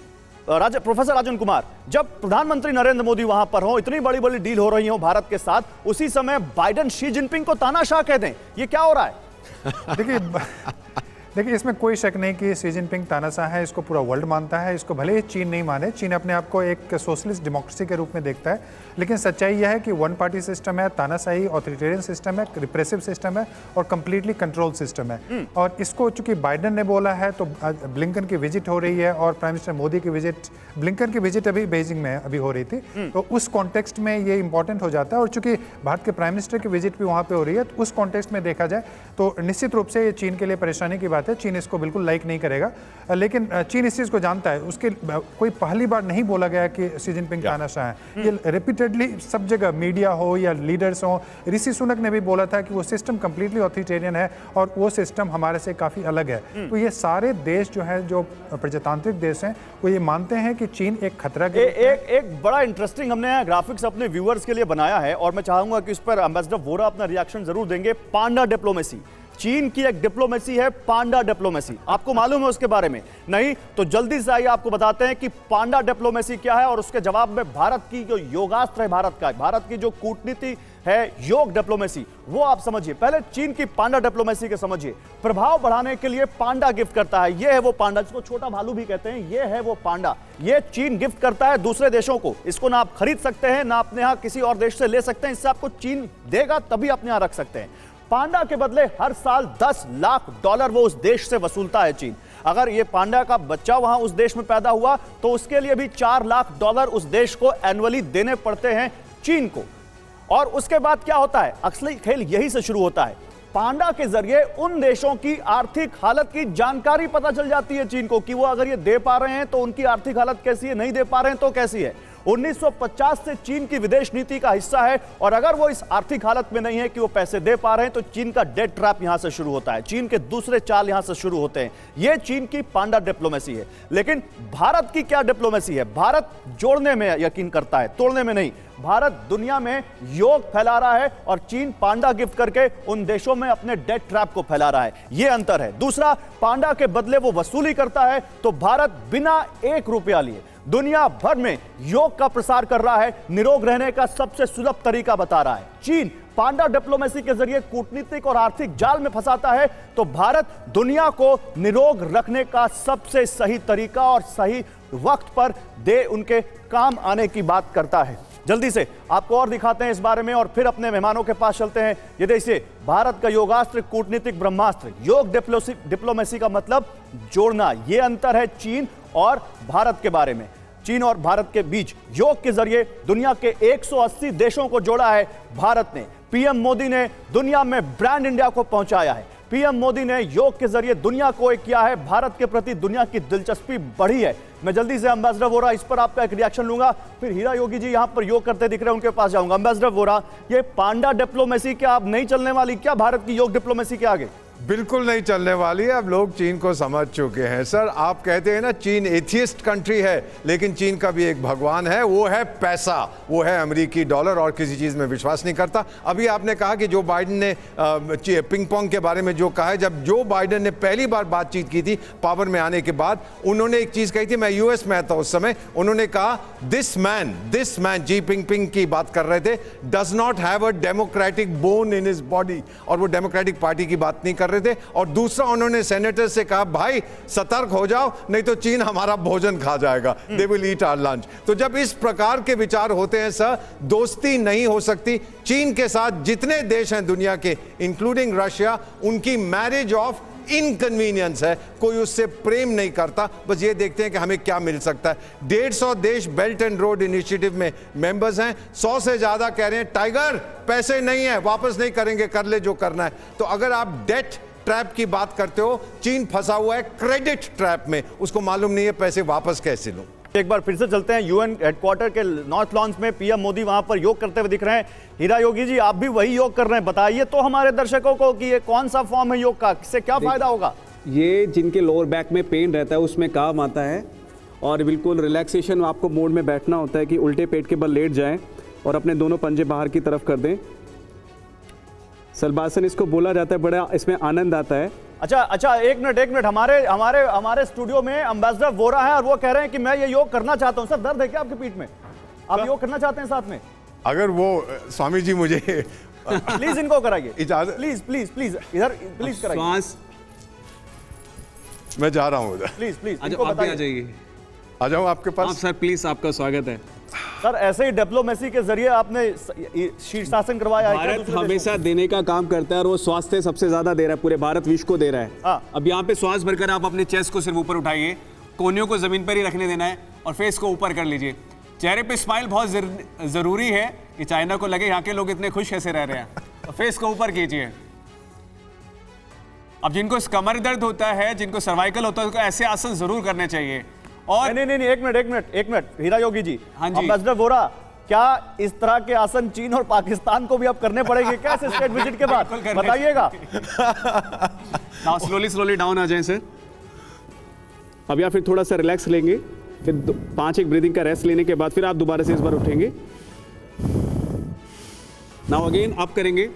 प्रोफेसर राजन कुमार, जब प्रधानमंत्री नरेंद्र मोदी वहां पर हो, इतनी बड़ी बड़ी डील हो रही हो भारत के साथ, उसी समय बाइडेन शी जिनपिंग को तानाशाह कह दें, ये क्या हो रहा है? देखिए, इसमें कोई शक नहीं कि शी जिनपिंग तानाशाह है, इसको पूरा वर्ल्ड मानता है। इसको भले ही चीन नहीं माने, चीन अपने आप को एक सोशलिस्ट डेमोक्रेसी के रूप में देखता है, लेकिन सच्चाई यह है कि 1 पार्टी सिस्टम है, तानाशाही ऑथोरिटेरियन सिस्टम है, रिप्रेसिव सिस्टम है और कंप्लीटली कंट्रोल सिस्टम है। और इसको चूंकि बाइडेन ने बोला है, तो ब्लिंकन की विजिट हो रही है और प्राइम मिनिस्टर मोदी की विजिट, ब्लिंकन की विजिट अभी बीजिंग में अभी हो रही थी, तो उस कॉन्टेक्स्ट में ये इंपॉर्टेंट हो जाता है। और चूंकि भारत के प्राइम मिनिस्टर की विजिट भी वहाँ पर हो रही है, तो उस कॉन्टेक्स्ट में देखा जाए तो निश्चित रूप से ये चीन के लिए परेशानी की बात है। चीन इसको बिल्कुल लाइक नहीं करेगा, लेकिन चीन इस चीज़ को जानता है। उसके कोई पहली बार नहीं बोला गया कि शी जिनपिंग तानाशाह है। ये रिपीटेडली सब जगह, मीडिया हो या लीडर्स हो, ऋषि सुनक ने भी बोला था कि वो सिस्टम कंप्लीटली ऑथोरिटेरियन है और वो सिस्टम हमारे से काफ़ी अलग है। तो ये सारे देश जो है, जो प्रजातांत्रिक देश हैं, वो ये मानते हैं कि चीन एक खतरा के एक बड़ा इंटरेस्टिंग हमने ग्राफिक्स अपने व्यूअर्स के लिए बनाया है, और मैं चाहूंगा कि इस पर एम्बेसडर वोरा अपना रिएक्शन जरूर देंगे। पांडा डिप्लोमेसी, चीन की एक डिप्लोमेसी है पांडा डिप्लोमेसी, आपको मालूम है उसके बारे में? नहीं तो जल्दी से आइए आपको बताते हैं कि पांडा डिप्लोमेसी क्या है, और उसके जवाब में भारत की जो योगास्त्र है, भारत की जो कूटनीति है योग डिप्लोमेसी, वो आप समझिए। पहले चीन की पांडा डिप्लोमेसी के समझिए। प्रभाव बढ़ाने के लिए पांडा गिफ्ट करता है, ये है वो पांडा जिसको छोटा भालू भी कहते हैं, ये है वो पांडा। ये चीन गिफ्ट करता है दूसरे देशों को, इसको ना आप खरीद सकते हैं ना अपने यहां किसी और देश से ले सकते हैं, इससे आपको चीन देगा तभी अपने यहां रख सकते हैं। पांडा के बदले हर साल $10 लाख वो उस देश से वसूलता है चीन। अगर ये पांडा का बच्चा वहां उस देश में पैदा हुआ तो उसके लिए भी $4 लाख उस देश को एनुअली देने पड़ते हैं चीन को। और उसके बाद क्या होता है? असली खेल यही से शुरू होता है। पांडा के जरिए उन देशों की आर्थिक हालत की जानकारी पता चल जाती है चीन को, कि वो अगर ये दे पा रहे हैं तो उनकी आर्थिक हालत कैसी है, नहीं दे पा रहे हैं तो कैसी है। 1950 से चीन की विदेश नीति का हिस्सा है, और अगर वो इस आर्थिक हालत में नहीं है कि वो पैसे दे पा रहे हैं, तो चीन का डेट ट्रैप यहां से शुरू होता है, चीन के दूसरे चाल यहां से शुरू होते हैं। ये चीन की पांडा डिप्लोमेसी है। लेकिन भारत की क्या डिप्लोमेसी है? भारत जोड़ने में यकीन करता है, तोड़ने में नहीं। भारत दुनिया में योग फैला रहा है और चीन पांडा गिफ्ट करके उन देशों में अपने डेट ट्रैप को फैला रहा है, यह अंतर है। दूसरा, पांडा के बदले वो वसूली करता है, तो भारत बिना $1 लिए दुनिया भर में योग का प्रसार कर रहा है, निरोग रहने का सबसे सुलभ तरीका बता रहा है। चीन पांडा डिप्लोमेसी के जरिए कूटनीतिक और आर्थिक जाल में फंसाता है, तो भारत दुनिया को निरोग रखने का सबसे सही तरीका और सही वक्त पर दे उनके काम आने की बात करता है। जल्दी से आपको और दिखाते हैं इस बारे में और फिर अपने मेहमानों के पास चलते हैं। ये देखिए, भारत का योगास्त्र कूटनीतिक ब्रह्मास्त्र। योग डिप्लोमेसी का मतलब जोड़ना। ये अंतर है चीन और भारत के बारे में। चीन और भारत के बीच योग के जरिए दुनिया के 180 देशों को जोड़ा है भारत ने। पीएम मोदी ने दुनिया में ब्रांड इंडिया को पहुंचाया है। पीएम मोदी ने योग के जरिए दुनिया को एक किया है। भारत के प्रति दुनिया की दिलचस्पी बढ़ी है। मैं जल्दी से एम्बेसडर वोरा, इस पर आपका एक रिएक्शन लूंगा, फिर हीरा योगी जी यहां पर योग करते दिख रहे हैं, उनके पास जाऊंगा। एम्बेसडर वोरा, ये पांडा डिप्लोमेसी क्या अब नहीं चलने वाली क्या भारत की योग डिप्लोमेसी के आगे? बिल्कुल नहीं चलने वाली है। अब लोग चीन को समझ चुके हैं। सर, आप कहते हैं ना चीन एथियस्ट कंट्री है, लेकिन चीन का भी एक भगवान है, वो है पैसा, वो है अमेरिकी डॉलर, और किसी चीज़ में विश्वास नहीं करता। अभी आपने कहा कि जो बाइडेन ने पिंग पोंग के बारे में जो कहा है, जब जो बाइडेन ने पहली बार बातचीत की थी पावर में आने के बाद, उन्होंने एक चीज़ कही थी, मैं यूएस में था उस समय, उन्होंने कहा दिस मैन जी पिंग की बात कर रहे थे, does not have a democratic bone in his body, और वो डेमोक्रेटिक पार्टी की बात नहीं कर रहे थे। और दूसरा, उन्होंने सेनेटर से कहा भाई सतर्क हो जाओ, नहीं तो चीन हमारा भोजन खा जाएगा, they will eat our lunch. तो जब इस प्रकार के विचार होते हैं सर, दोस्ती नहीं हो सकती। चीन के साथ जितने देश हैं दुनिया के, इंक्लूडिंग रशिया, उनकी मैरिज ऑफ इनकन्वीनियंस है, कोई उससे प्रेम नहीं करता। बस ये देखते हैं कि हमें क्या मिल सकता है। 150 देश बेल्ट एंड रोड इनिशिएटिव में मेंबर्स हैं, 100 से ज्यादा कह रहे हैं टाइगर पैसे नहीं है, वापस नहीं करेंगे, कर ले जो करना है। तो अगर आप डेट ट्रैप की बात करते हो, चीन फंसा हुआ है क्रेडिट ट्रैप में, उसको मालूम नहीं है पैसे वापस कैसे लूं। एक बार फिर से चलते हैं यूएन हेडक्वार्टर के नॉर्थ लॉन्च में, पीएम मोदी वहां पर योग करते हुए दिख रहे हैं। हीरा योगी जी, आप भी वही योग कर रहे हैं, बताइए तो हमारे दर्शकों को कि ये कौन सा फॉर्म है योग का, इससे क्या फायदा होगा? ये जिनके लोअर बैक में पेन रहता है उसमें काम आता है, और बिल्कुल रिलैक्सेशन आपको मोड में बैठना होता है कि उल्टे पेट के बल लेट जाएं और अपने दोनों पंजे बाहर की तरफ कर दें। सलबासन इसको बोला जाता है, बड़ा इसमें आनंद आता है। अच्छा, एक मिनट, हमारे स्टूडियो में एम्बेसडर वोरा है और वो कह रहे हैं कि मैं ये योग करना चाहता हूं। सर, दर्द है क्या आपकी पीठ में? आप योग करना चाहते हैं साथ में? अगर वो स्वामी जी मुझे प्लीज इनको कराइए, इजाजत, प्लीज इधर प्लीज कराइए। श्वास, मैं जा रहा हूँ उधर। प्लीज इनको बताइए। आ जाऊँ आपके पास? सर प्लीज, आपका स्वागत है। सर, ऐसे ही डिप्लोमेसी के जरिए आपने शीर्षासन करवाया है। भारत हमेशा देने का काम करता है और वो स्वास्थ्य सबसे ज्यादा दे रहा है, पूरे भारत विश्व को दे रहा है। हाँ। अब यहाँ पे श्वास भरकर आप अपने चेस्ट को सिर्फ ऊपर उठाइए, कोहनियों को जमीन पर ही रखने देना है और फेस को ऊपर कर लीजिए। चेहरे पे स्माइल बहुत जरूरी है कि चाइना को लगे यहाँ के लोग इतने खुश कैसे रह रहे हैं। तो फेस को ऊपर कीजिए। अब जिनको कमर दर्द होता है, जिनको सर्वाइकल होता है, उनको ऐसे आसन जरूर करने चाहिए। और नहीं, एक मिनट हीरा योगी जी, हाँ जी, एम्बेसडर वोरा, क्या इस तरह के आसन चीन और पाकिस्तान को भी अब करने पड़ेंगे क्या इस स्टेट विजिट के बाद? बताइएगा। स्लोली डाउन आ जाएं सर। अब या फिर थोड़ा सा रिलैक्स लेंगे, फिर 5 ब्रीदिंग का रेस्ट लेने के बाद फिर आप दोबारा से इस बार उठेंगे। नाउ अगेन अप करेंगे।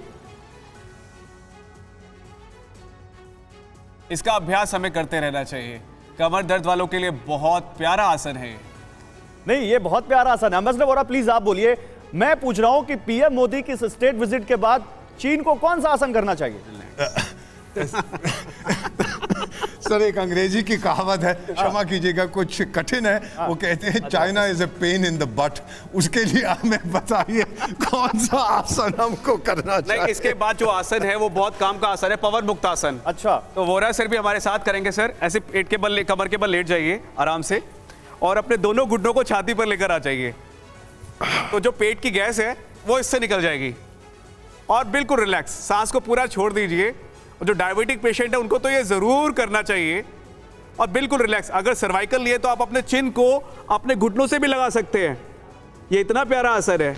इसका अभ्यास हमें करते रहना चाहिए। कमर दर्द वालों के लिए बहुत प्यारा आसन है। नहीं, ये बहुत प्यारा आसन है। एम्बेसडर वोरा, प्लीज आप बोलिए। मैं पूछ रहा हूं कि पीएम मोदी की स्टेट विजिट के बाद चीन को कौन सा आसन करना चाहिए? सर, एक अंग्रेजी की कहावत है, क्षमा कीजिएगा कुछ कठिन है, वो कहते हैं China is a pain in the but. उसके लिए हमें बताइए कौन सा आसन हमको करना चाहिए। नहीं, इसके बाद जो आसन है वो बहुत काम का आसन है, पवन मुक्त आसन। अच्छा, तो वोरा सर भी हमारे साथ करेंगे सर। ऐसे पेट के बल, कमर के बल लेट जाइए आराम से और अपने दोनों घुटनों को छाती पर लेकर आ जाइए। तो जो पेट की गैस है वो इससे निकल जाएगी। और बिल्कुल रिलैक्स, सांस को पूरा छोड़ दीजिए। और जो डायबिटिक पेशेंट है उनको तो ये जरूर करना चाहिए। और बिल्कुल रिलैक्स। अगर सर्वाइकल लिए तो आप अपने चिन को अपने घुटनों से भी लगा सकते हैं। ये इतना प्यारा असर है।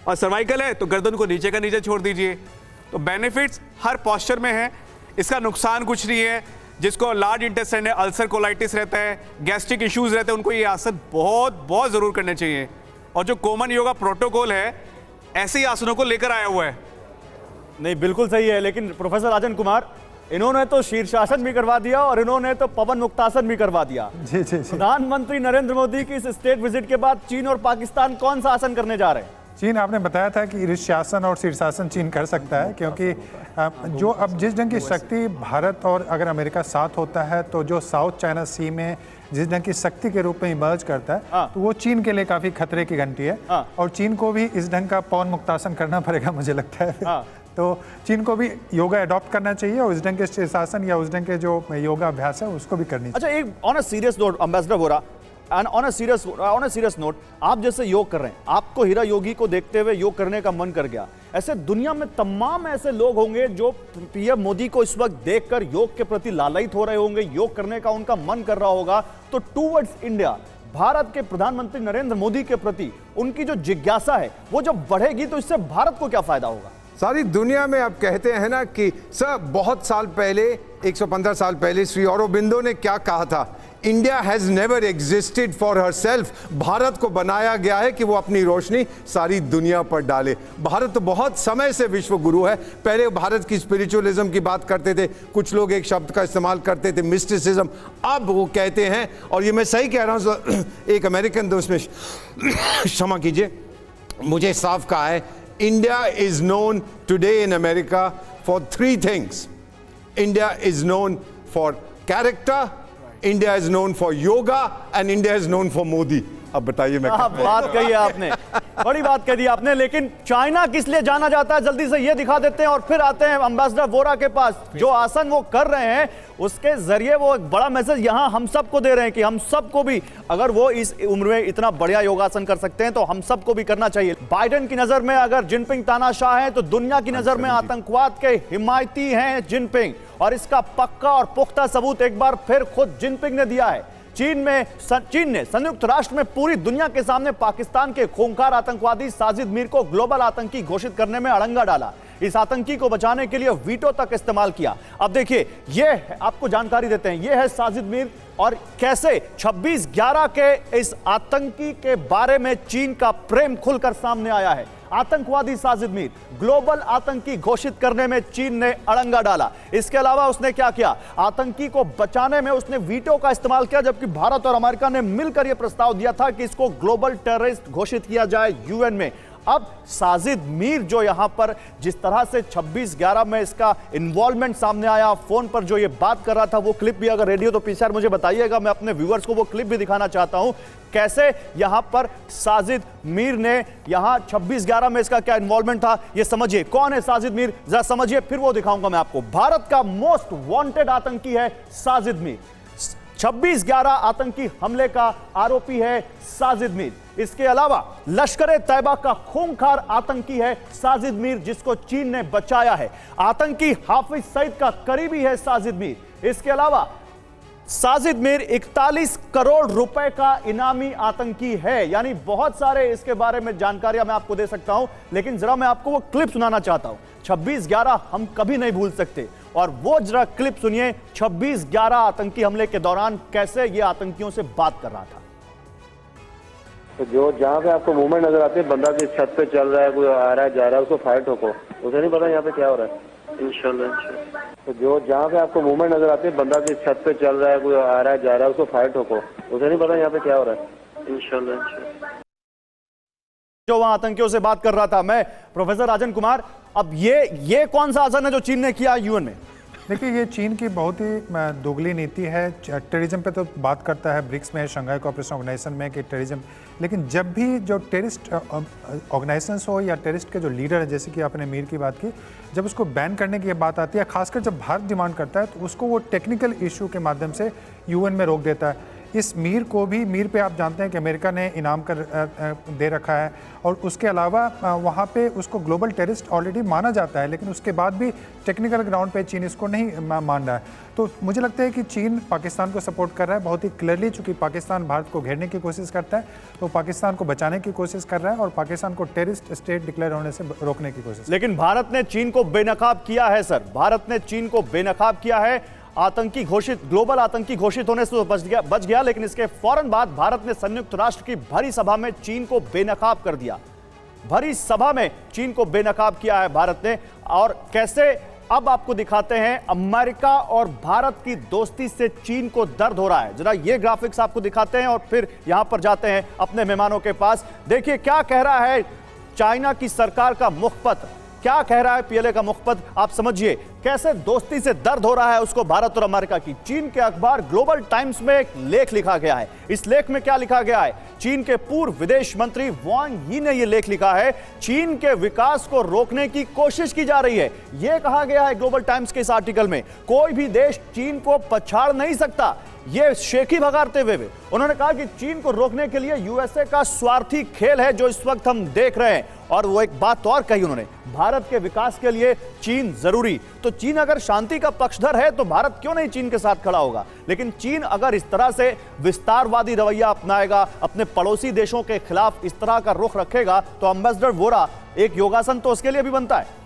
और सर्वाइकल है तो गर्दन को नीचे का नीचे छोड़ दीजिए। तो बेनिफिट्स हर पोस्चर में है, इसका नुकसान कुछ नहीं है। जिसको लार्ज इंटेस्टाइन है, अल्सर कोलाइटिस रहता है, गैस्ट्रिक इश्यूज रहते हैं, उनको ये आसन बहुत जरूर करने चाहिए। और जो कॉमन योगा प्रोटोकॉल है ऐसे ही आसनों को लेकर आया हुआ है। नहीं, बिल्कुल सही है, लेकिन प्रोफेसर राजन कुमार, इन्होंने तो शीर्षासन भी करवा दिया और इन्होंने तो पवन मुक्तासन भी करवा दिया। जी। प्रधानमंत्री नरेंद्र मोदी की इस स्टेट विजिट के बाद चीन और पाकिस्तान कौन सा आसन करने जा रहे हैं? चीन, आपने बताया था कि शीर्षासन और शीर्षासन चीन कर सकता है, क्योंकि जो अब जिस ढंग की शक्ति भारत और अगर अमेरिका साथ होता है तो जो साउथ चाइना सी में जिस ढंग की शक्ति के रूप में इमर्ज करता है तो वो चीन के लिए काफ़ी खतरे की घंटी है। और चीन को भी इस ढंग का पवन मुक्तासन करना पड़ेगा मुझे लगता है। तो चीन को भी योगा अडॉप्ट करना चाहिए और उस ढंग के शीर्षासन या उस ढंग के जो योगा अभ्यास है उसको भी करनी चाहिए। अच्छा, एक on a serious note ambassador Vora, and on a serious note, आप जैसे योग कर रहे हैं, आपको हीरा योगी को देखते हुए योग करने का मन कर गया। ऐसे दुनिया में तमाम ऐसे लोग होंगे जो पीएम मोदी को इस वक्त देखकर योग के प्रति लालायित हो रहे होंगे, योग करने का उनका मन कर रहा होगा। तो टूवर्ड्स इंडिया, भारत के प्रधानमंत्री नरेंद्र मोदी के प्रति उनकी जो जिज्ञासा है वो जब बढ़ेगी तो इससे भारत को क्या फायदा होगा? सारी दुनिया में अब कहते हैं ना कि सर, बहुत साल पहले, 115 साल पहले श्री औरोबिंदो ने क्या कहा था, India has never existed for herself. Bharat को बनाया गया है कि वो अपनी रोशनी सारी दुनिया पर डाले। भारत तो बहुत समय से विश्व गुरु है। पहले भारत की स्पिरिचुअलिज्म की बात करते थे, कुछ लोग एक शब्द का इस्तेमाल करते थे, मिस्टिसिज्म। अब वो कहते हैं, और ये मैं सही कह रहा हूँ, एक अमेरिकन दोस्त में क्षमा कीजिए, मुझे साफ कहा है, India is known today in America for 3 things. India is known for character, India is known for yoga, and India is known for Modi. अब बताइए मैं बात कही आपने, बड़ी बात कह दी आपने। लेकिन चाइना किस लिए जाना जाता है, जल्दी से ये दिखा देते हैं और फिर आते हैं एम्बेसडर वोरा के पास। जो आसन वो कर रहे हैं उसके जरिए वो एक बड़ा मैसेज यहां हम सबको दे रहे हैं कि हम सबको भी, अगर वो इस उम्र में इतना बढ़िया योगासन कर सकते हैं तो हम सबको भी करना चाहिए। बाइडेन की नजर में अगर जिनपिंग तानाशाह है तो दुनिया की नजर में आतंकवाद के हिमायती हैं जिनपिंग, और इसका पक्का और पुख्ता सबूत एक बार फिर खुद जिनपिंग ने दिया है। चीन ने संयुक्त राष्ट्र में पूरी दुनिया के सामने पाकिस्तान के खूंखार आतंकवादी साजिद मीर को ग्लोबल आतंकी घोषित करने में अड़ंगा डाला। इस आतंकी को बचाने के लिए वीटो तक इस्तेमाल किया। अब देखिए, ये आपको जानकारी देते हैं, ये है साजिद मीर, और कैसे 26/11 के इस आतंकी के बारे में चीन का प्रेम खुलकर सामने आया है। आतंकवादी साजिद मीर ग्लोबल आतंकी घोषित करने में चीन ने अड़ंगा डाला। इसके अलावा उसने क्या किया, आतंकी को बचाने में उसने वीटो का इस्तेमाल किया, जबकि भारत और अमेरिका ने मिलकर यह प्रस्ताव दिया था कि इसको ग्लोबल टेररिस्ट घोषित किया जाए यूएन में। अब साजिद मीर जो यहां पर जिस तरह से 26/11 में इसका इन्वॉल्वमेंट सामने आया, फोन पर जो ये बात कर रहा था, वो क्लिप भी अगर रेडियो तो पीसीआर मुझे बताइएगा, मैं अपने व्यूअर्स को वो क्लिप भी दिखाना चाहता हूं, कैसे यहां पर साजिद मीर ने यहां 26/11 में इसका क्या इन्वॉल्वमेंट था। ये समझिए कौन है साजिद मीर, जरा समझिए, फिर वो दिखाऊंगा मैं आपको। भारत का मोस्ट वांटेड आतंकी है साजिद मीर। 26/11 आतंकी हमले का आरोपी है साजिद मीर। इसके अलावा लश्कर-ए-तैयबा का खूंखार आतंकी है साजिद मीर, जिसको चीन ने बचाया है। आतंकी हाफिज सईद का करीबी है साजिद मीर। इसके अलावा साजिद मीर 41 करोड़ रुपए का इनामी आतंकी है। यानी बहुत सारे इसके बारे में जानकारियां मैं आपको दे सकता हूं, लेकिन जरा मैं आपको वो क्लिप सुनाना चाहता हूं। 26/11 हम कभी नहीं भूल सकते, और वो जरा क्लिप सुनिए 26/11 आतंकी हमले के दौरान कैसे ये आतंकियों से बात कर रहा था। तो जो जहाँ पे आपको मूवमेंट नजर आती है, बंदा जिस छत पे चल रहा है, कोई आ रहा है जा रहा है, उसको फायर ठोको, उसे नहीं पता यहाँ पे क्या हो रहा है। इंशाल्लाह। तो जो जहाँ पे आपको मूवमेंट नजर आती है, बंदा जिस छत पे चल रहा है, कोई आ रहा है जा रहा है, उसको फायर ठोको, उसे नहीं पता यहाँ पे क्या हो रहा है। इंशाल्लाह। जो वहां आतंकियों से बात कर रहा था मैं, प्रोफेसर राजन कुमार, अब ये कौन सा आसन है जो चीन ने किया यूएन में? देखिए, ये चीन की बहुत ही दोगली नीति है। टेररिज्म पे तो बात करता है ब्रिक्स में, शंघाई कोऑपरेशन ऑर्गेनाइजेशन में कि टेररिज्म, लेकिन जब भी जो टेररिस्ट ऑर्गेनाइजेशंस हो या टेररिस्ट के जो लीडर है, जैसे कि आपने मीर की बात की, जब उसको बैन करने की बात आती है, खासकर जब भारत डिमांड करता है, तो उसको वो टेक्निकल इशू के माध्यम से यूएन में रोक देता है। इस मीर को भी, मीर पे आप जानते हैं कि अमेरिका ने इनाम कर दे रखा है, और उसके अलावा वहाँ पे उसको ग्लोबल टेररिस्ट ऑलरेडी माना जाता है, लेकिन उसके बाद भी टेक्निकल ग्राउंड पे चीन इसको नहीं मान रहा है। तो मुझे लगता है कि चीन पाकिस्तान को सपोर्ट कर रहा है बहुत ही क्लियरली, चूँकि पाकिस्तान भारत को घेरने की कोशिश करता है, तो पाकिस्तान को बचाने की कोशिश कर रहा है और पाकिस्तान को टेररिस्ट स्टेट डिक्लेयर होने से रोकने की कोशिश। लेकिन भारत ने चीन को बेनकाब किया है सर, भारत ने चीन को बेनकाब किया है। आतंकी घोषित, ग्लोबल आतंकी घोषित होने से तो बच गया, लेकिन इसके फौरन बाद भारत ने संयुक्त राष्ट्र की भरी सभा में चीन को बेनकाब कर दिया। भरी सभा में चीन को बेनकाब किया है भारत ने। और कैसे, अब आपको दिखाते हैं अमेरिका और भारत की दोस्ती से चीन को दर्द हो रहा है। जरा ये ग्राफिक्स आपको दिखाते हैं और फिर यहां पर जाते हैं अपने मेहमानों के पास। देखिए क्या कह रहा है चाइना की सरकार का मुखपत्र क्या कह रहा है। पीएलए का मुखपत्र आप समझिए कैसे दोस्ती से दर्द हो रहा है उसको भारत और अमेरिका की। चीन के अखबार ग्लोबल टाइम्स में एक लेख लिखा गया है। इस लेख में क्या लिखा गया है? चीन के पूर्व विदेश मंत्री वांग यी ने यह लेख लिखा है, चीन के विकास को रोकने की कोशिश की जा रही है। यह कहा गया है ग्लोबल टाइम्स के इस आर्टिकल में, कोई भी देश चीन को पछाड़ नहीं सकता। ये शेखी भगाते हुए उन्होंने कहा कि चीन को रोकने के लिए यूएसए का स्वार्थी खेल है जो इस वक्त हम देख रहे हैं। और वो एक बात और कही उन्होंने, भारत के विकास के लिए चीन जरूरी। तो चीन अगर शांति का पक्षधर है तो भारत क्यों नहीं चीन के साथ खड़ा होगा। लेकिन चीन अगर इस तरह से विस्तारवादी रवैया अपनाएगा, अपने पड़ोसी देशों के खिलाफ इस तरह का रुख रखेगा, तो एम्बेसडर वोरा एक योगासन तो उसके लिए भी बनता है।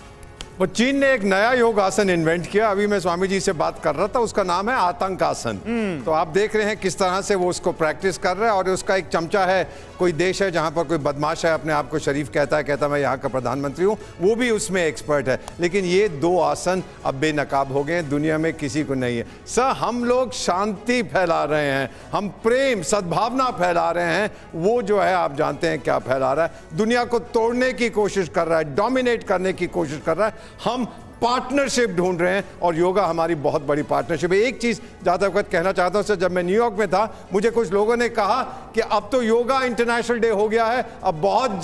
वो चीन ने एक नया योगासन इन्वेंट किया। अभी मैं स्वामी जी से बात कर रहा था, उसका नाम है आतंक आसन। तो आप देख रहे हैं किस तरह से वो उसको प्रैक्टिस कर रहा है। और उसका एक चमचा है, कोई देश है जहां पर कोई बदमाश है, अपने आप को शरीफ कहता मैं यहाँ का प्रधानमंत्री हूँ, वो भी उसमें एक्सपर्ट है। लेकिन ये दो आसन अब बेनकाब हो गए, दुनिया में किसी को नहीं है। सर, हम लोग शांति फैला रहे हैं, हम प्रेम सद्भावना फैला रहे हैं। वो जो है आप जानते हैं क्या फैला रहा है, दुनिया को तोड़ने की कोशिश कर रहा है, डोमिनेट करने की कोशिश कर रहा है। हम पार्टनरशिप ढूंढ रहे हैं और योगा हमारी बहुत बड़ी पार्टनरशिप है। एक चीज ज्यादा वक्त कहना चाहता हूं सर, जब मैं न्यूयॉर्क में था मुझे कुछ लोगों ने कहा कि अब तो योगा इंटरनेशनल डे हो गया है, अब बहुत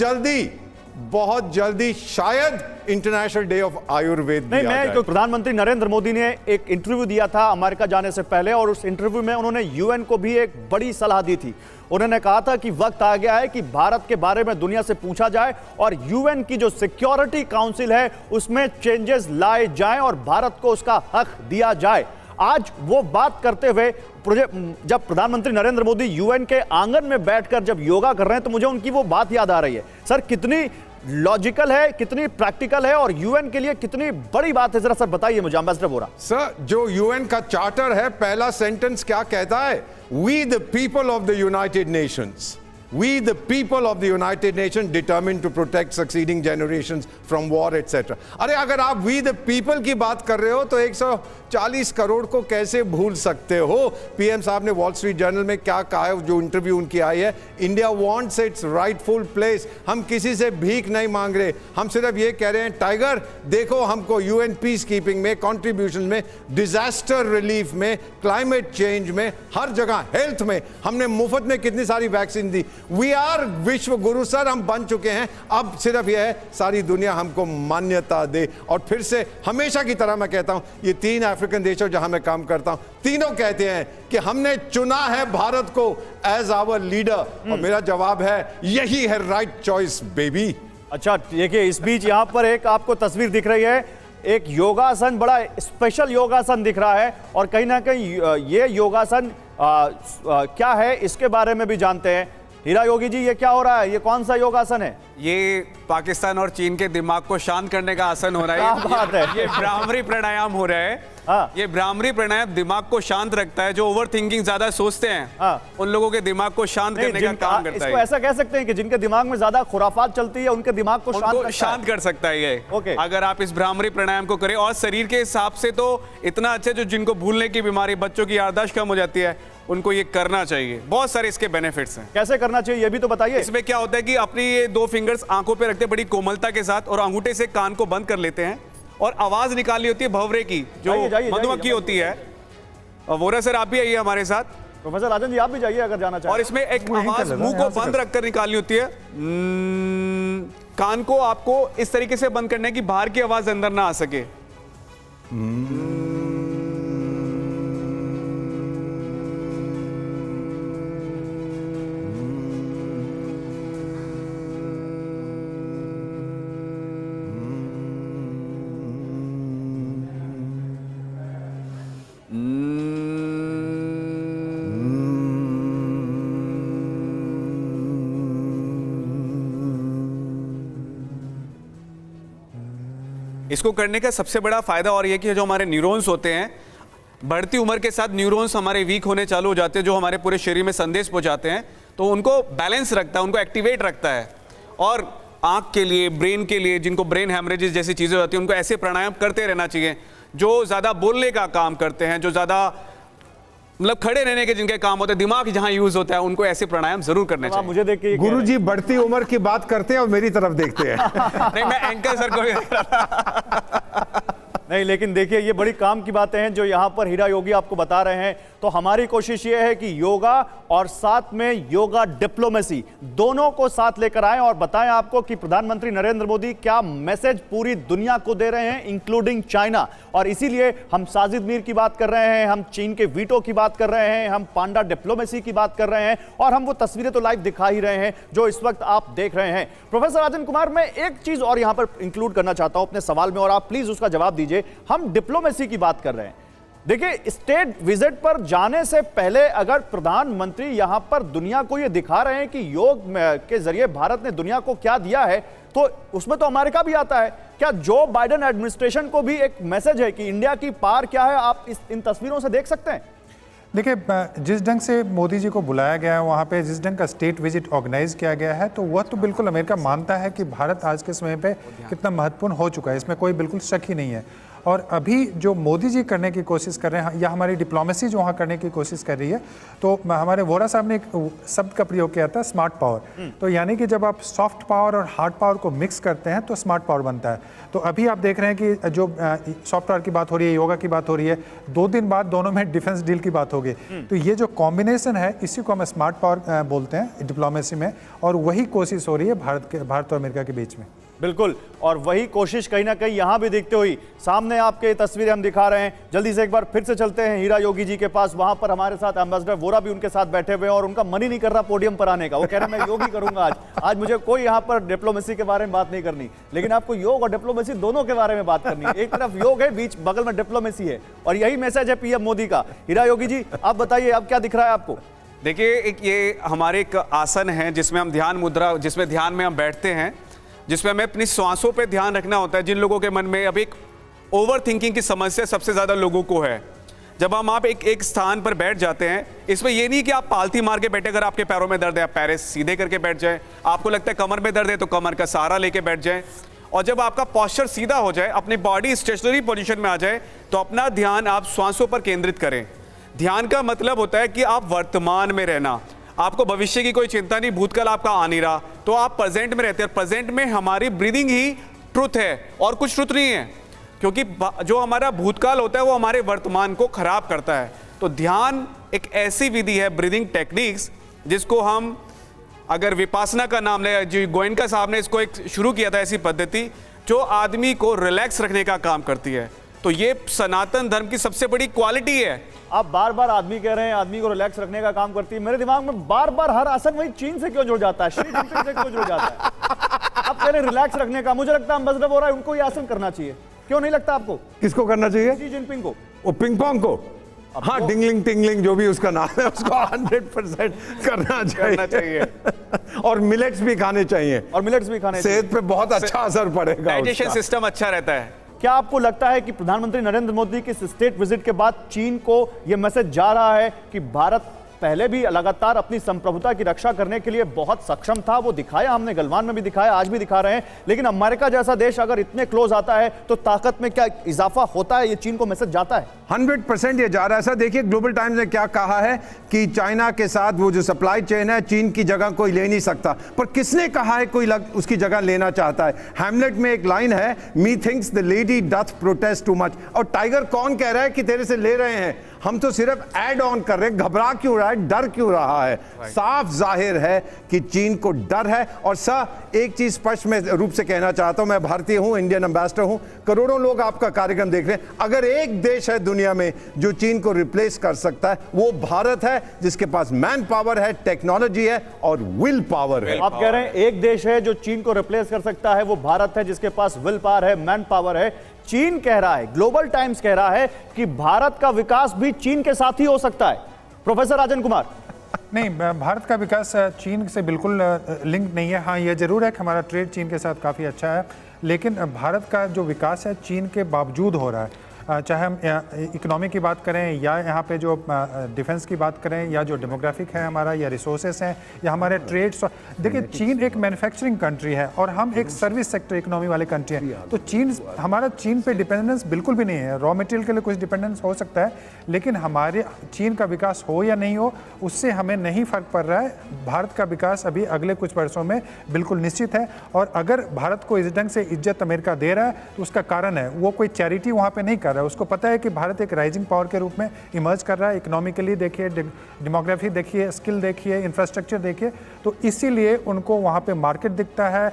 जल्दी शायद इंटरनेशनल डे ऑफ आयुर्वेद नहीं। मैं प्रधानमंत्री नरेंद्र मोदी ने एक इंटरव्यू दिया था अमेरिका जाने से पहले, और उस इंटरव्यू में उन्होंने यूएन को भी एक बड़ी सलाह दी थी। उन्होंने कहा था कि वक्त आ गया है कि भारत के बारे में दुनिया से पूछा जाए और यूएन की जो सिक्योरिटी काउंसिल है उसमें चेंजेस लाए जाएं और भारत को उसका हक दिया जाए। आज वो बात करते हुए जब प्रधानमंत्री नरेंद्र मोदी यूएन के आंगन में बैठकर जब योगा कर रहे हैं तो मुझे उनकी वो बात याद आ रही है। सर, कितनी लॉजिकल है, कितनी प्रैक्टिकल है और यूएन के लिए कितनी बड़ी बात है, जरा सर बताइए मुझे एम्बेसडर वोरा। सर, जो यूएन का चार्टर है, पहला सेंटेंस क्या कहता है? We the people of the United Nations, we the people of the United Nations determined to protect succeeding generations from war etc. अरे अगर आप we the people की बात कर रहे हो तो 140 करोड़ को कैसे भूल सकते हो? पीएम साहब ने वॉल स्ट्रीट जर्नल में क्या कहा है, जो इंटरव्यू उनकी आई है, India wants it's rightful place. हम किसी से भीख नहीं मांग रहे, हम सिर्फ ये कह रहे हैं टाइगर देखो हमको यूएन पीस कीपिंग में, कंट्रीब्यूशन में, डिजास्टर रिलीफ में, क्लाइमेट चेंज में, हर जगह, हेल्थ में हमने मुफ्त में कितनी सारी वैक्सीन दी। वी आर विश्व गुरु सर, हम बन चुके हैं। अब सिर्फ यह है सारी दुनिया हमको मान्यता दे। और फिर से हमेशा की तरह मैं कहता हूं, ये 3 अफ्रीकन देशों जहां मैं काम करता हूं, तीनों कहते हैं कि हमने चुना है भारत को एज आवर लीडर। और मेरा जवाब है यही है राइट चॉइस बेबी। अच्छा, देखिए इस बीच यहां पर एक आपको तस्वीर दिख रही है, एक योगासन, बड़ा स्पेशल योगासन दिख रहा है। और कहीं ना कहीं ये योगासन क्या है इसके बारे में भी जानते हैं। हीरा योगी जी, ये क्या हो रहा है? ये कौन सा योगासन है? ये पाकिस्तान और चीन के दिमाग को शांत करने का आसन हो रहा है। क्या बात है? ये भ्रामरी प्राणायाम हो रहा है। ये भ्रामरी प्राणायाम दिमाग को शांत रखता है। जो ओवर थिंकिंग ज्यादा सोचते हैं उन लोगों के दिमाग को शांत करने का काम करता है। इसको ऐसा कह सकते हैं कि जिनके दिमाग में ज्यादा खुराफात चलती है उनके दिमाग को शांत कर सकता है ये। अगर आप इस भ्रामरी प्राणायाम को करें, और शरीर के हिसाब से तो इतना अच्छा, जो जिनको भूलने की बीमारी, बच्चों की याददाश्त कम हो जाती है, उनको ये करना चाहिए। बहुत सारे इसके बेनिफिट्स हैं। कैसे करना चाहिए ये भी तो बताइए। इसमें क्या होता है कि अपनी ये 2 फिंगर्स आंखों पे रखते हैं बड़ी कोमलता के साथ, और अंगूठे से कान को बंद कर लेते हैं और आवाज निकालनी होती है भंवरे की, जो मधुमक्खी होती है। वोरा सर, आप भी आइए हमारे साथ। प्रोफेसर राजन जी, आप भी जाइए अगर जाना चाहें। और इसमें एक आवाज मुंह को बंद रखकर निकालनी होती है। कान को आपको इस तरीके से बंद करना है कि बाहर की आवाज अंदर ना आ सके। इसको करने का सबसे बड़ा फायदा और ये कि जो हमारे न्यूरॉन्स होते हैं, बढ़ती उम्र के साथ न्यूरॉन्स हमारे वीक होने चालू हो जाते हैं, जो हमारे पूरे शरीर में संदेश पहुंचाते हैं, तो उनको बैलेंस रखता है, उनको एक्टिवेट रखता है। और आंख के लिए, ब्रेन के लिए, जिनको ब्रेन हैमरेजेस जैसी चीज़ें होती हैं, उनको ऐसे प्राणायाम करते रहना चाहिए। जो ज़्यादा बोलने का काम करते हैं, जो ज़्यादा मतलब खड़े रहने के जिनके काम होते हैं, दिमाग जहां यूज होता है, उनको ऐसे प्राणायाम जरूर करने चाहिए। मुझे देखिए गुरुजी बढ़ती उम्र की बात करते हैं और मेरी तरफ देखते हैं। नहीं, मैं एंकर सर को नहीं, लेकिन देखिए ये बड़ी काम की बातें हैं जो यहाँ पर हीरा योगी आपको बता रहे हैं। तो हमारी कोशिश ये है कि योगा और साथ में योगा डिप्लोमेसी दोनों को साथ लेकर आएं और बताएं आपको कि प्रधानमंत्री नरेंद्र मोदी क्या मैसेज पूरी दुनिया को दे रहे हैं, इंक्लूडिंग चाइना। और इसीलिए हम साजिद मीर की बात कर रहे हैं, हम चीन के वीटो की बात कर रहे हैं, हम पांडा डिप्लोमेसी की बात कर रहे हैं और हम वो तस्वीरें तो लाइव दिखा ही रहे हैं जो इस वक्त आप देख रहे हैं। प्रोफेसर राजन कुमार, मैं एक चीज और यहां पर इंक्लूड करना चाहता हूं अपने सवाल में और आप प्लीज उसका जवाब दीजिए। हम डिप्लोमेसी की बात कर रहे हैं। देखिए, स्टेट विजिट पर जाने से पहले अगर प्रधानमंत्री यहां पर दुनिया को यह दिखा रहे हैं कि योग के जरिए भारत ने दुनिया को क्या दिया है, तो उसमें तो अमेरिका भी आता है। क्या जो बाइडेन एडमिनिस्ट्रेशन को भी एक मैसेज है कि इंडिया की पार क्या है, आप इन तस्वीरों से देख सकते हैं? देखिए, जिस ढंग से मोदी जी को बुलाया गया है वहाँ पे, जिस ढंग का स्टेट विजिट ऑर्गेनाइज किया गया है, तो वह तो बिल्कुल अमेरिका मानता है कि भारत आज के समय पे कितना महत्वपूर्ण हो चुका है, इसमें कोई बिल्कुल शक ही नहीं है। और अभी जो मोदी जी करने की कोशिश कर रहे हैं या हमारी डिप्लोमेसी जो वहाँ करने की कोशिश कर रही है, तो हमारे वोरा साहब ने एक शब्द का प्रयोग किया था, स्मार्ट पावर। तो यानी कि जब आप सॉफ्ट पावर और हार्ड पावर को मिक्स करते हैं तो स्मार्ट पावर बनता है। तो अभी आप देख रहे हैं कि जो सॉफ्ट पावर की बात हो रही है, योगा की बात हो रही है, 2 दिन बाद दोनों में डिफेंस डील की बात होगी। तो ये जो कॉम्बिनेशन है इसी को हम स्मार्ट पावर बोलते हैं डिप्लोमेसी में, और वही कोशिश हो रही है भारत और अमेरिका के बीच में। बिल्कुल, और वही कोशिश कहीं ना कहीं यहां भी दिखते हुई सामने आपके तस्वीरें हम दिखा रहे हैं। जल्दी से एक बार फिर से चलते हैं हीरा योगी जी के पास। वहां पर हमारे साथ एम्बेसडर वोरा भी उनके साथ बैठे हुए हैं और उनका मन ही नहीं कर रहा पोडियम पर आने का। वो कह रहे हैं मैं योग ही करूंगा आज मुझे कोई यहां पर डिप्लोमेसी के बारे में बात नहीं करनी, लेकिन आपको योग और डिप्लोमेसी दोनों के बारे में बात करनी है। एक तरफ योग है, बीच बगल में डिप्लोमेसी है, और यही मैसेज है पीएम मोदी का। हीरा योगी जी, आप बताइए अब क्या दिख रहा है आपको? देखिए, एक ये हमारे एक आसन है जिसमें हम ध्यान मुद्रा, जिसमें ध्यान में हम बैठते हैं, जिसमें हमें अपनी सांसों पे ध्यान रखना होता है। जिन लोगों के मन में अब एक ओवर थिंकिंग की समस्या सबसे ज़्यादा लोगों को है, जब हम आप एक स्थान पर बैठ जाते हैं, इसमें ये नहीं कि आप पालथी मार के बैठे, अगर आपके पैरों में दर्द है आप पैर सीधे करके बैठ जाएं, आपको लगता है कमर में दर्द है तो कमर का सहारा लेके बैठ जाएं, और जब आपका पॉस्चर सीधा हो जाए, अपनी बॉडी स्टेशनरी पोजीशन में आ जाए, तो अपना ध्यान आप श्वासों पर केंद्रित करें। ध्यान का मतलब होता है कि आप वर्तमान में रहना, आपको भविष्य की कोई चिंता नहीं, भूतकाल आपका आ नहीं रहा, तो आप प्रेजेंट में रहते हैं। प्रेजेंट में हमारी ब्रीदिंग ही ट्रुथ है और कुछ ट्रुथ नहीं है, क्योंकि जो हमारा भूतकाल होता है वो हमारे वर्तमान को खराब करता है। तो ध्यान एक ऐसी विधि है, ब्रीदिंग टेक्निक्स, जिसको हम अगर विपासना का नाम ले, जो गोयनका साहब ने इसको एक शुरू किया था, ऐसी पद्धति जो आदमी को रिलैक्स रखने का काम करती है। तो ये सनातन धर्म की सबसे बड़ी क्वालिटी है। आप बार बार आदमी कह रहे हैं आदमी को रिलैक्स रखने का काम करती है, मेरे दिमाग में बार बार हर आसन वही चीन से क्यों जुड़ जाता है, शी जिनपिंग से क्यों जुड़ जाता है? आप कह रहे हैं रिलैक्स रखने का, मुझे लगता है एम्बेसडर हो रहा है उनको ये आसन करना चाहिए, क्यों नहीं लगता आपको? किसको करना चाहिए? शी जिनपिंग को। वो पिंग पोंग को? हाँ, डिंगलिंग टिंगलिंग जो भी उसका नाम है, उसको 100% करना चाहिए। और मिलेट्स भी खाने चाहिए, और मिलेट्स भी खाने सेहत पे बहुत अच्छा असर पड़ेगा, डाइजेशन सिस्टम अच्छा रहता है। क्या आपको लगता है कि प्रधानमंत्री नरेंद्र मोदी की स्टेट विजिट के बाद चीन को यह मैसेज जा रहा है कि भारत पहले भी लगातार अपनी संप्रभुता की रक्षा करने के लिए बहुत सक्षम था? वो दिखाया हमने, गलवान में भी दिखाया, आज भी दिखा रहे हैं, लेकिन अमेरिका जैसा देश अगर इतने क्लोज आता है तो ताकत में क्या इजाफा होता है? ये चीन को मैसेज जाता है? 100% ये जा रहा है सर। देखिए, ग्लोबल टाइम्स ने क्या कहा है कि चाइना के साथ वो जो सप्लाई चेन है, चीन की जगह कोई ले नहीं सकता, पर किसने कहा है कोई उसकी जगह लेना चाहता है? हैमलेट में एक लाइन है, methinks the lady doth protest too much. और टाइगर कौन कह रहा है कि तेरे से ले रहे हैं, हम तो सिर्फ ऐड ऑन कर रहे हैं। घबरा क्यों रहा है, डर क्यों रहा है? साफ जाहिर है कि चीन को डर है। और सर, एक चीज स्पष्ट में रूप से कहना चाहता हूं, मैं भारतीय हूं, इंडियन एम्बेसडर हूं, करोड़ों लोग आपका कार्यक्रम देख रहे हैं। अगर एक देश है दुनिया में जो चीन को रिप्लेस कर सकता है, वो भारत है, जिसके पास मैन पावर है, टेक्नोलॉजी है और विल पावर है। आप कह रहे हैं एक देश है जो चीन को रिप्लेस कर सकता है, वो भारत है, जिसके पास विल पावर है, मैन पावर है। चीन कह रहा है, ग्लोबल टाइम्स कह रहा है कि भारत का विकास भी चीन के साथ ही हो सकता है। प्रोफेसर राजन कुमार, नहीं, भारत का विकास चीन से बिल्कुल लिंक नहीं है। हाँ, यह जरूर है कि हमारा ट्रेड चीन के साथ काफ़ी अच्छा है, लेकिन भारत का जो विकास है चीन के बावजूद हो रहा है। चाहे हम इकोनॉमी की बात करें या यहाँ पे जो डिफेंस की बात करें या जो डेमोग्राफिक है हमारा या रिसोर्सेस हैं या हमारे ट्रेड्स। देखिए चीन एक मैन्युफैक्चरिंग कंट्री है और हम एक सर्विस सेक्टर इकोनॉमी वाले कंट्री हैं, तो हमारा चीन पे डिपेंडेंस बिल्कुल भी नहीं है। रॉ मटेरियल के लिए कुछ डिपेंडेंस हो सकता है, लेकिन हमारे चीन का विकास हो या नहीं हो उससे हमें नहीं फर्क पड़ रहा है। भारत का विकास अभी अगले कुछ वर्षों में बिल्कुल निश्चित है, और अगर भारत को इस ढंग से इज्जत अमेरिका दे रहा है तो उसका कारण है वो कोई चैरिटी वहाँ पे नहीं कर रहा है। उसको पता है कि भारत एक राइजिंग पावर के रूप में इमर्ज कर रहा है। इकोनॉमिकली देखिए, डेमोग्राफी देखिए, स्किल देखिए, इंफ्रास्ट्रक्चर देखिए, तो इसीलिए उनको वहाँ पे मार्केट दिखता है,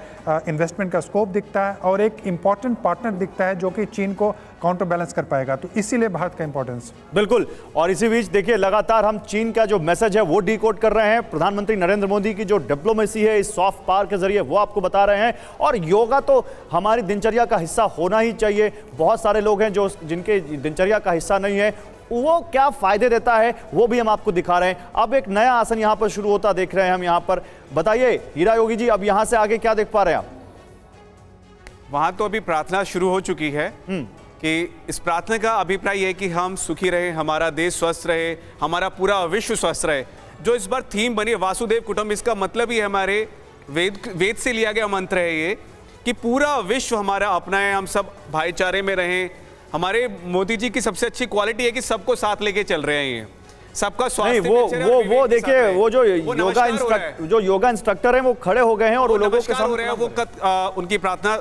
इन्वेस्टमेंट का स्कोप दिखता है और एक इम्पॉर्टेंट पार्टनर दिखता है जो कि चीन को काउंटर बैलेंस कर पाएगा। तो इसीलिए भारत का इंपॉर्टेंस। बिल्कुल। और इसी बीच देखिए लगातार हम चीन का जो मैसेज है वो डिकोड कर रहे हैं। प्रधानमंत्री नरेंद्र मोदी की जो डिप्लोमेसी है इस सॉफ्ट पावर के जरिए वो आपको बता रहे हैं। और योगा तो हमारी दिनचर्या का हिस्सा होना ही चाहिए। बहुत सारे लोग हैं जो जिनके दिनचर्या का हिस्सा नहीं है, वो क्या फायदे देता है वो भी हम आपको दिखा रहे हैं। अब एक नया आसन यहाँ पर शुरू होता देख रहे हैं हम यहाँ पर। बताइए हीरा योगी जी, अब यहाँ से आगे क्या देख पा रहे हैं आप? वहां तो अभी प्रार्थना शुरू हो चुकी है कि इस प्रार्थना का अभिप्राय है कि हम सुखी रहे, हमारा देश स्वस्थ रहे, हमारा पूरा विश्व स्वस्थ रहे। जो इस बार थीम बनी है वासुदेव कुटुंब, इसका मतलब ही हमारे वेद से लिया गया मंत्र है ये कि पूरा विश्व हमारा अपना है, हम सब भाईचारे में रहें। हमारे मोदी जी की सबसे अच्छी क्वालिटी है कि सबको साथ लेके चल रहे हैं, ये सबका स्वास्थ्य वो देखिए वो जो योगा इंस्ट्रक्टर हैं वो खड़े हो गए हैं और वो लोगों के साथ हो रहे हैं। वो उनकी प्रार्थना।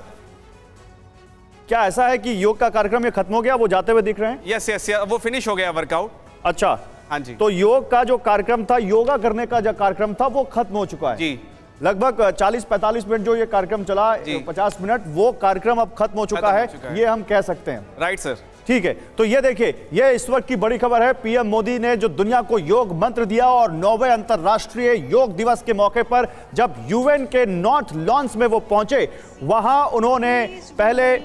क्या ऐसा है कि योग का कार्यक्रम ये खत्म हो गया, वो जाते हुए दिख रहे हैं? यस यस, वो फिनिश हो गया वर्कआउट। अच्छा, हाँ जी। तो योग का जो कार्यक्रम था, योगा करने का जो कार्यक्रम था वो खत्म हो चुका है जी। लगभग 40-45 मिनट जो ये कार्यक्रम चला, 50 मिनट, वो कार्यक्रम अब खत्म हो चुका है, ये हम कह सकते हैं। राइट सर, ठीक है। तो ये देखिए, ये इस वक्त की बड़ी खबर है। पीएम मोदी ने जो दुनिया को योग मंत्र दिया और 9वें अंतर्राष्ट्रीय योग दिवस के मौके पर जब यूएन के नॉर्थ लॉन्स में वो पहुंचे, वहां उन्होंने पहले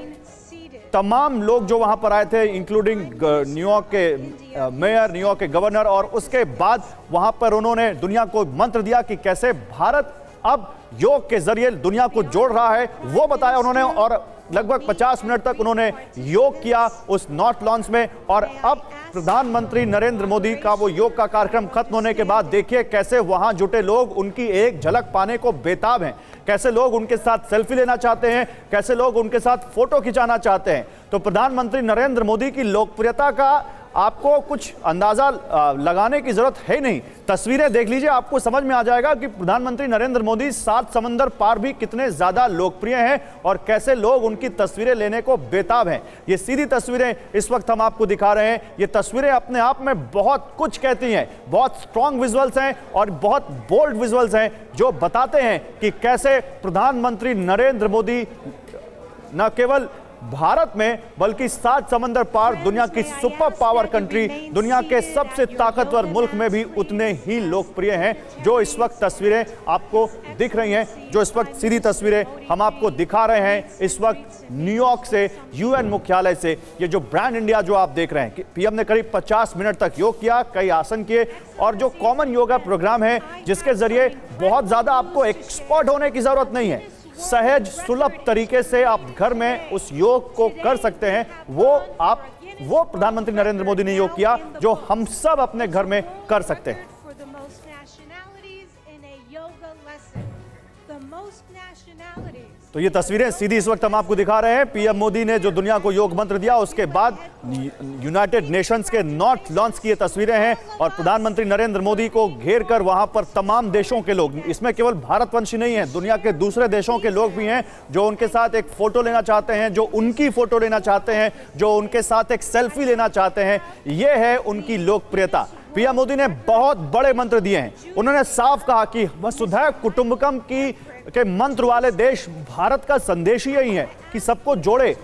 तमाम लोग जो वहां पर आए थे इंक्लूडिंग न्यूयॉर्क के मेयर, न्यूयॉर्क के गवर्नर, और उसके बाद वहां पर उन्होंने दुनिया को मंत्र दिया कि कैसे भारत अब योग के जरिए दुनिया को जोड़ रहा है, वो बताया उन्होंने। और लगभग 50 मिनट तक उन्होंने योग किया उस नॉर्थ लॉन्स में। और अब प्रधानमंत्री नरेंद्र मोदी का वो योग का कार्यक्रम खत्म होने के बाद देखिए कैसे वहां जुटे लोग उनकी एक झलक पाने को बेताब हैं, कैसे लोग उनके साथ सेल्फी लेना चाहते हैं, कैसे लोग उनके साथ फोटो खिंचाना चाहते हैं। तो प्रधानमंत्री नरेंद्र मोदी की लोकप्रियता का आपको कुछ अंदाजा लगाने की जरूरत है नहीं। तस्वीरें देख लीजिए, आपको समझ में आ जाएगा कि प्रधानमंत्री नरेंद्र मोदी 7 समंदर पार भी कितने ज्यादा लोकप्रिय हैं और कैसे लोग उनकी तस्वीरें लेने को बेताब हैं। ये सीधी तस्वीरें इस वक्त हम आपको दिखा रहे हैं। ये तस्वीरें अपने आप में बहुत कुछ कहती हैं, बहुत स्ट्रॉन्ग विजुअल्स हैं और बहुत बोल्ड विजुअल्स हैं जो बताते हैं कि कैसे प्रधानमंत्री नरेंद्र मोदी न केवल भारत में बल्कि 7 समंदर पार दुनिया की सुपर पावर कंट्री, दुनिया के सबसे ताकतवर मुल्क में भी उतने ही लोकप्रिय हैं। जो इस वक्त तस्वीरें आपको दिख रही हैं, जो इस वक्त सीधी तस्वीरें हम आपको दिखा रहे हैं इस वक्त न्यूयॉर्क से, यूएन मुख्यालय से, ये जो ब्रांड इंडिया जो आप देख रहे हैं कि पीएम ने करीब 50 मिनट तक योग किया, कई आसन किए, और जो कॉमन योगा प्रोग्राम है जिसके जरिए बहुत ज्यादा आपको एक्सपर्ट होने की जरूरत नहीं है, सहज सुलभ तरीके से आप घर में उस योग को कर सकते हैं। वो प्रधानमंत्री नरेंद्र मोदी ने योग किया जो हम सब अपने घर में कर सकते हैं। तो ये तस्वीरें सीधी इस वक्त हम आपको दिखा रहे हैं। पीएम मोदी ने जो दुनिया को योग मंत्र दिया उसके बाद यूनाइटेड नेशंस के नॉर्थ लॉन्च की ये तस्वीरें हैं और प्रधानमंत्री नरेंद्र मोदी को घेर कर वहां पर तमाम देशों के लोग, इसमें केवल भारतवंशी नहीं है, दुनिया के दूसरे देशों के लोग भी हैं जो उनके साथ एक फोटो लेना चाहते हैं, जो उनकी फोटो लेना चाहते हैं, जो उनके साथ एक सेल्फी लेना चाहते हैं। ये है उनकी लोकप्रियता। पीएम मोदी ने बहुत बड़े मंत्र दिए हैं। उन्होंने साफ कहा कि वसुधैव कुटुंबकम के मंत्र वाले देश भारत का संदेश ही यही है कि सबको जोड़े,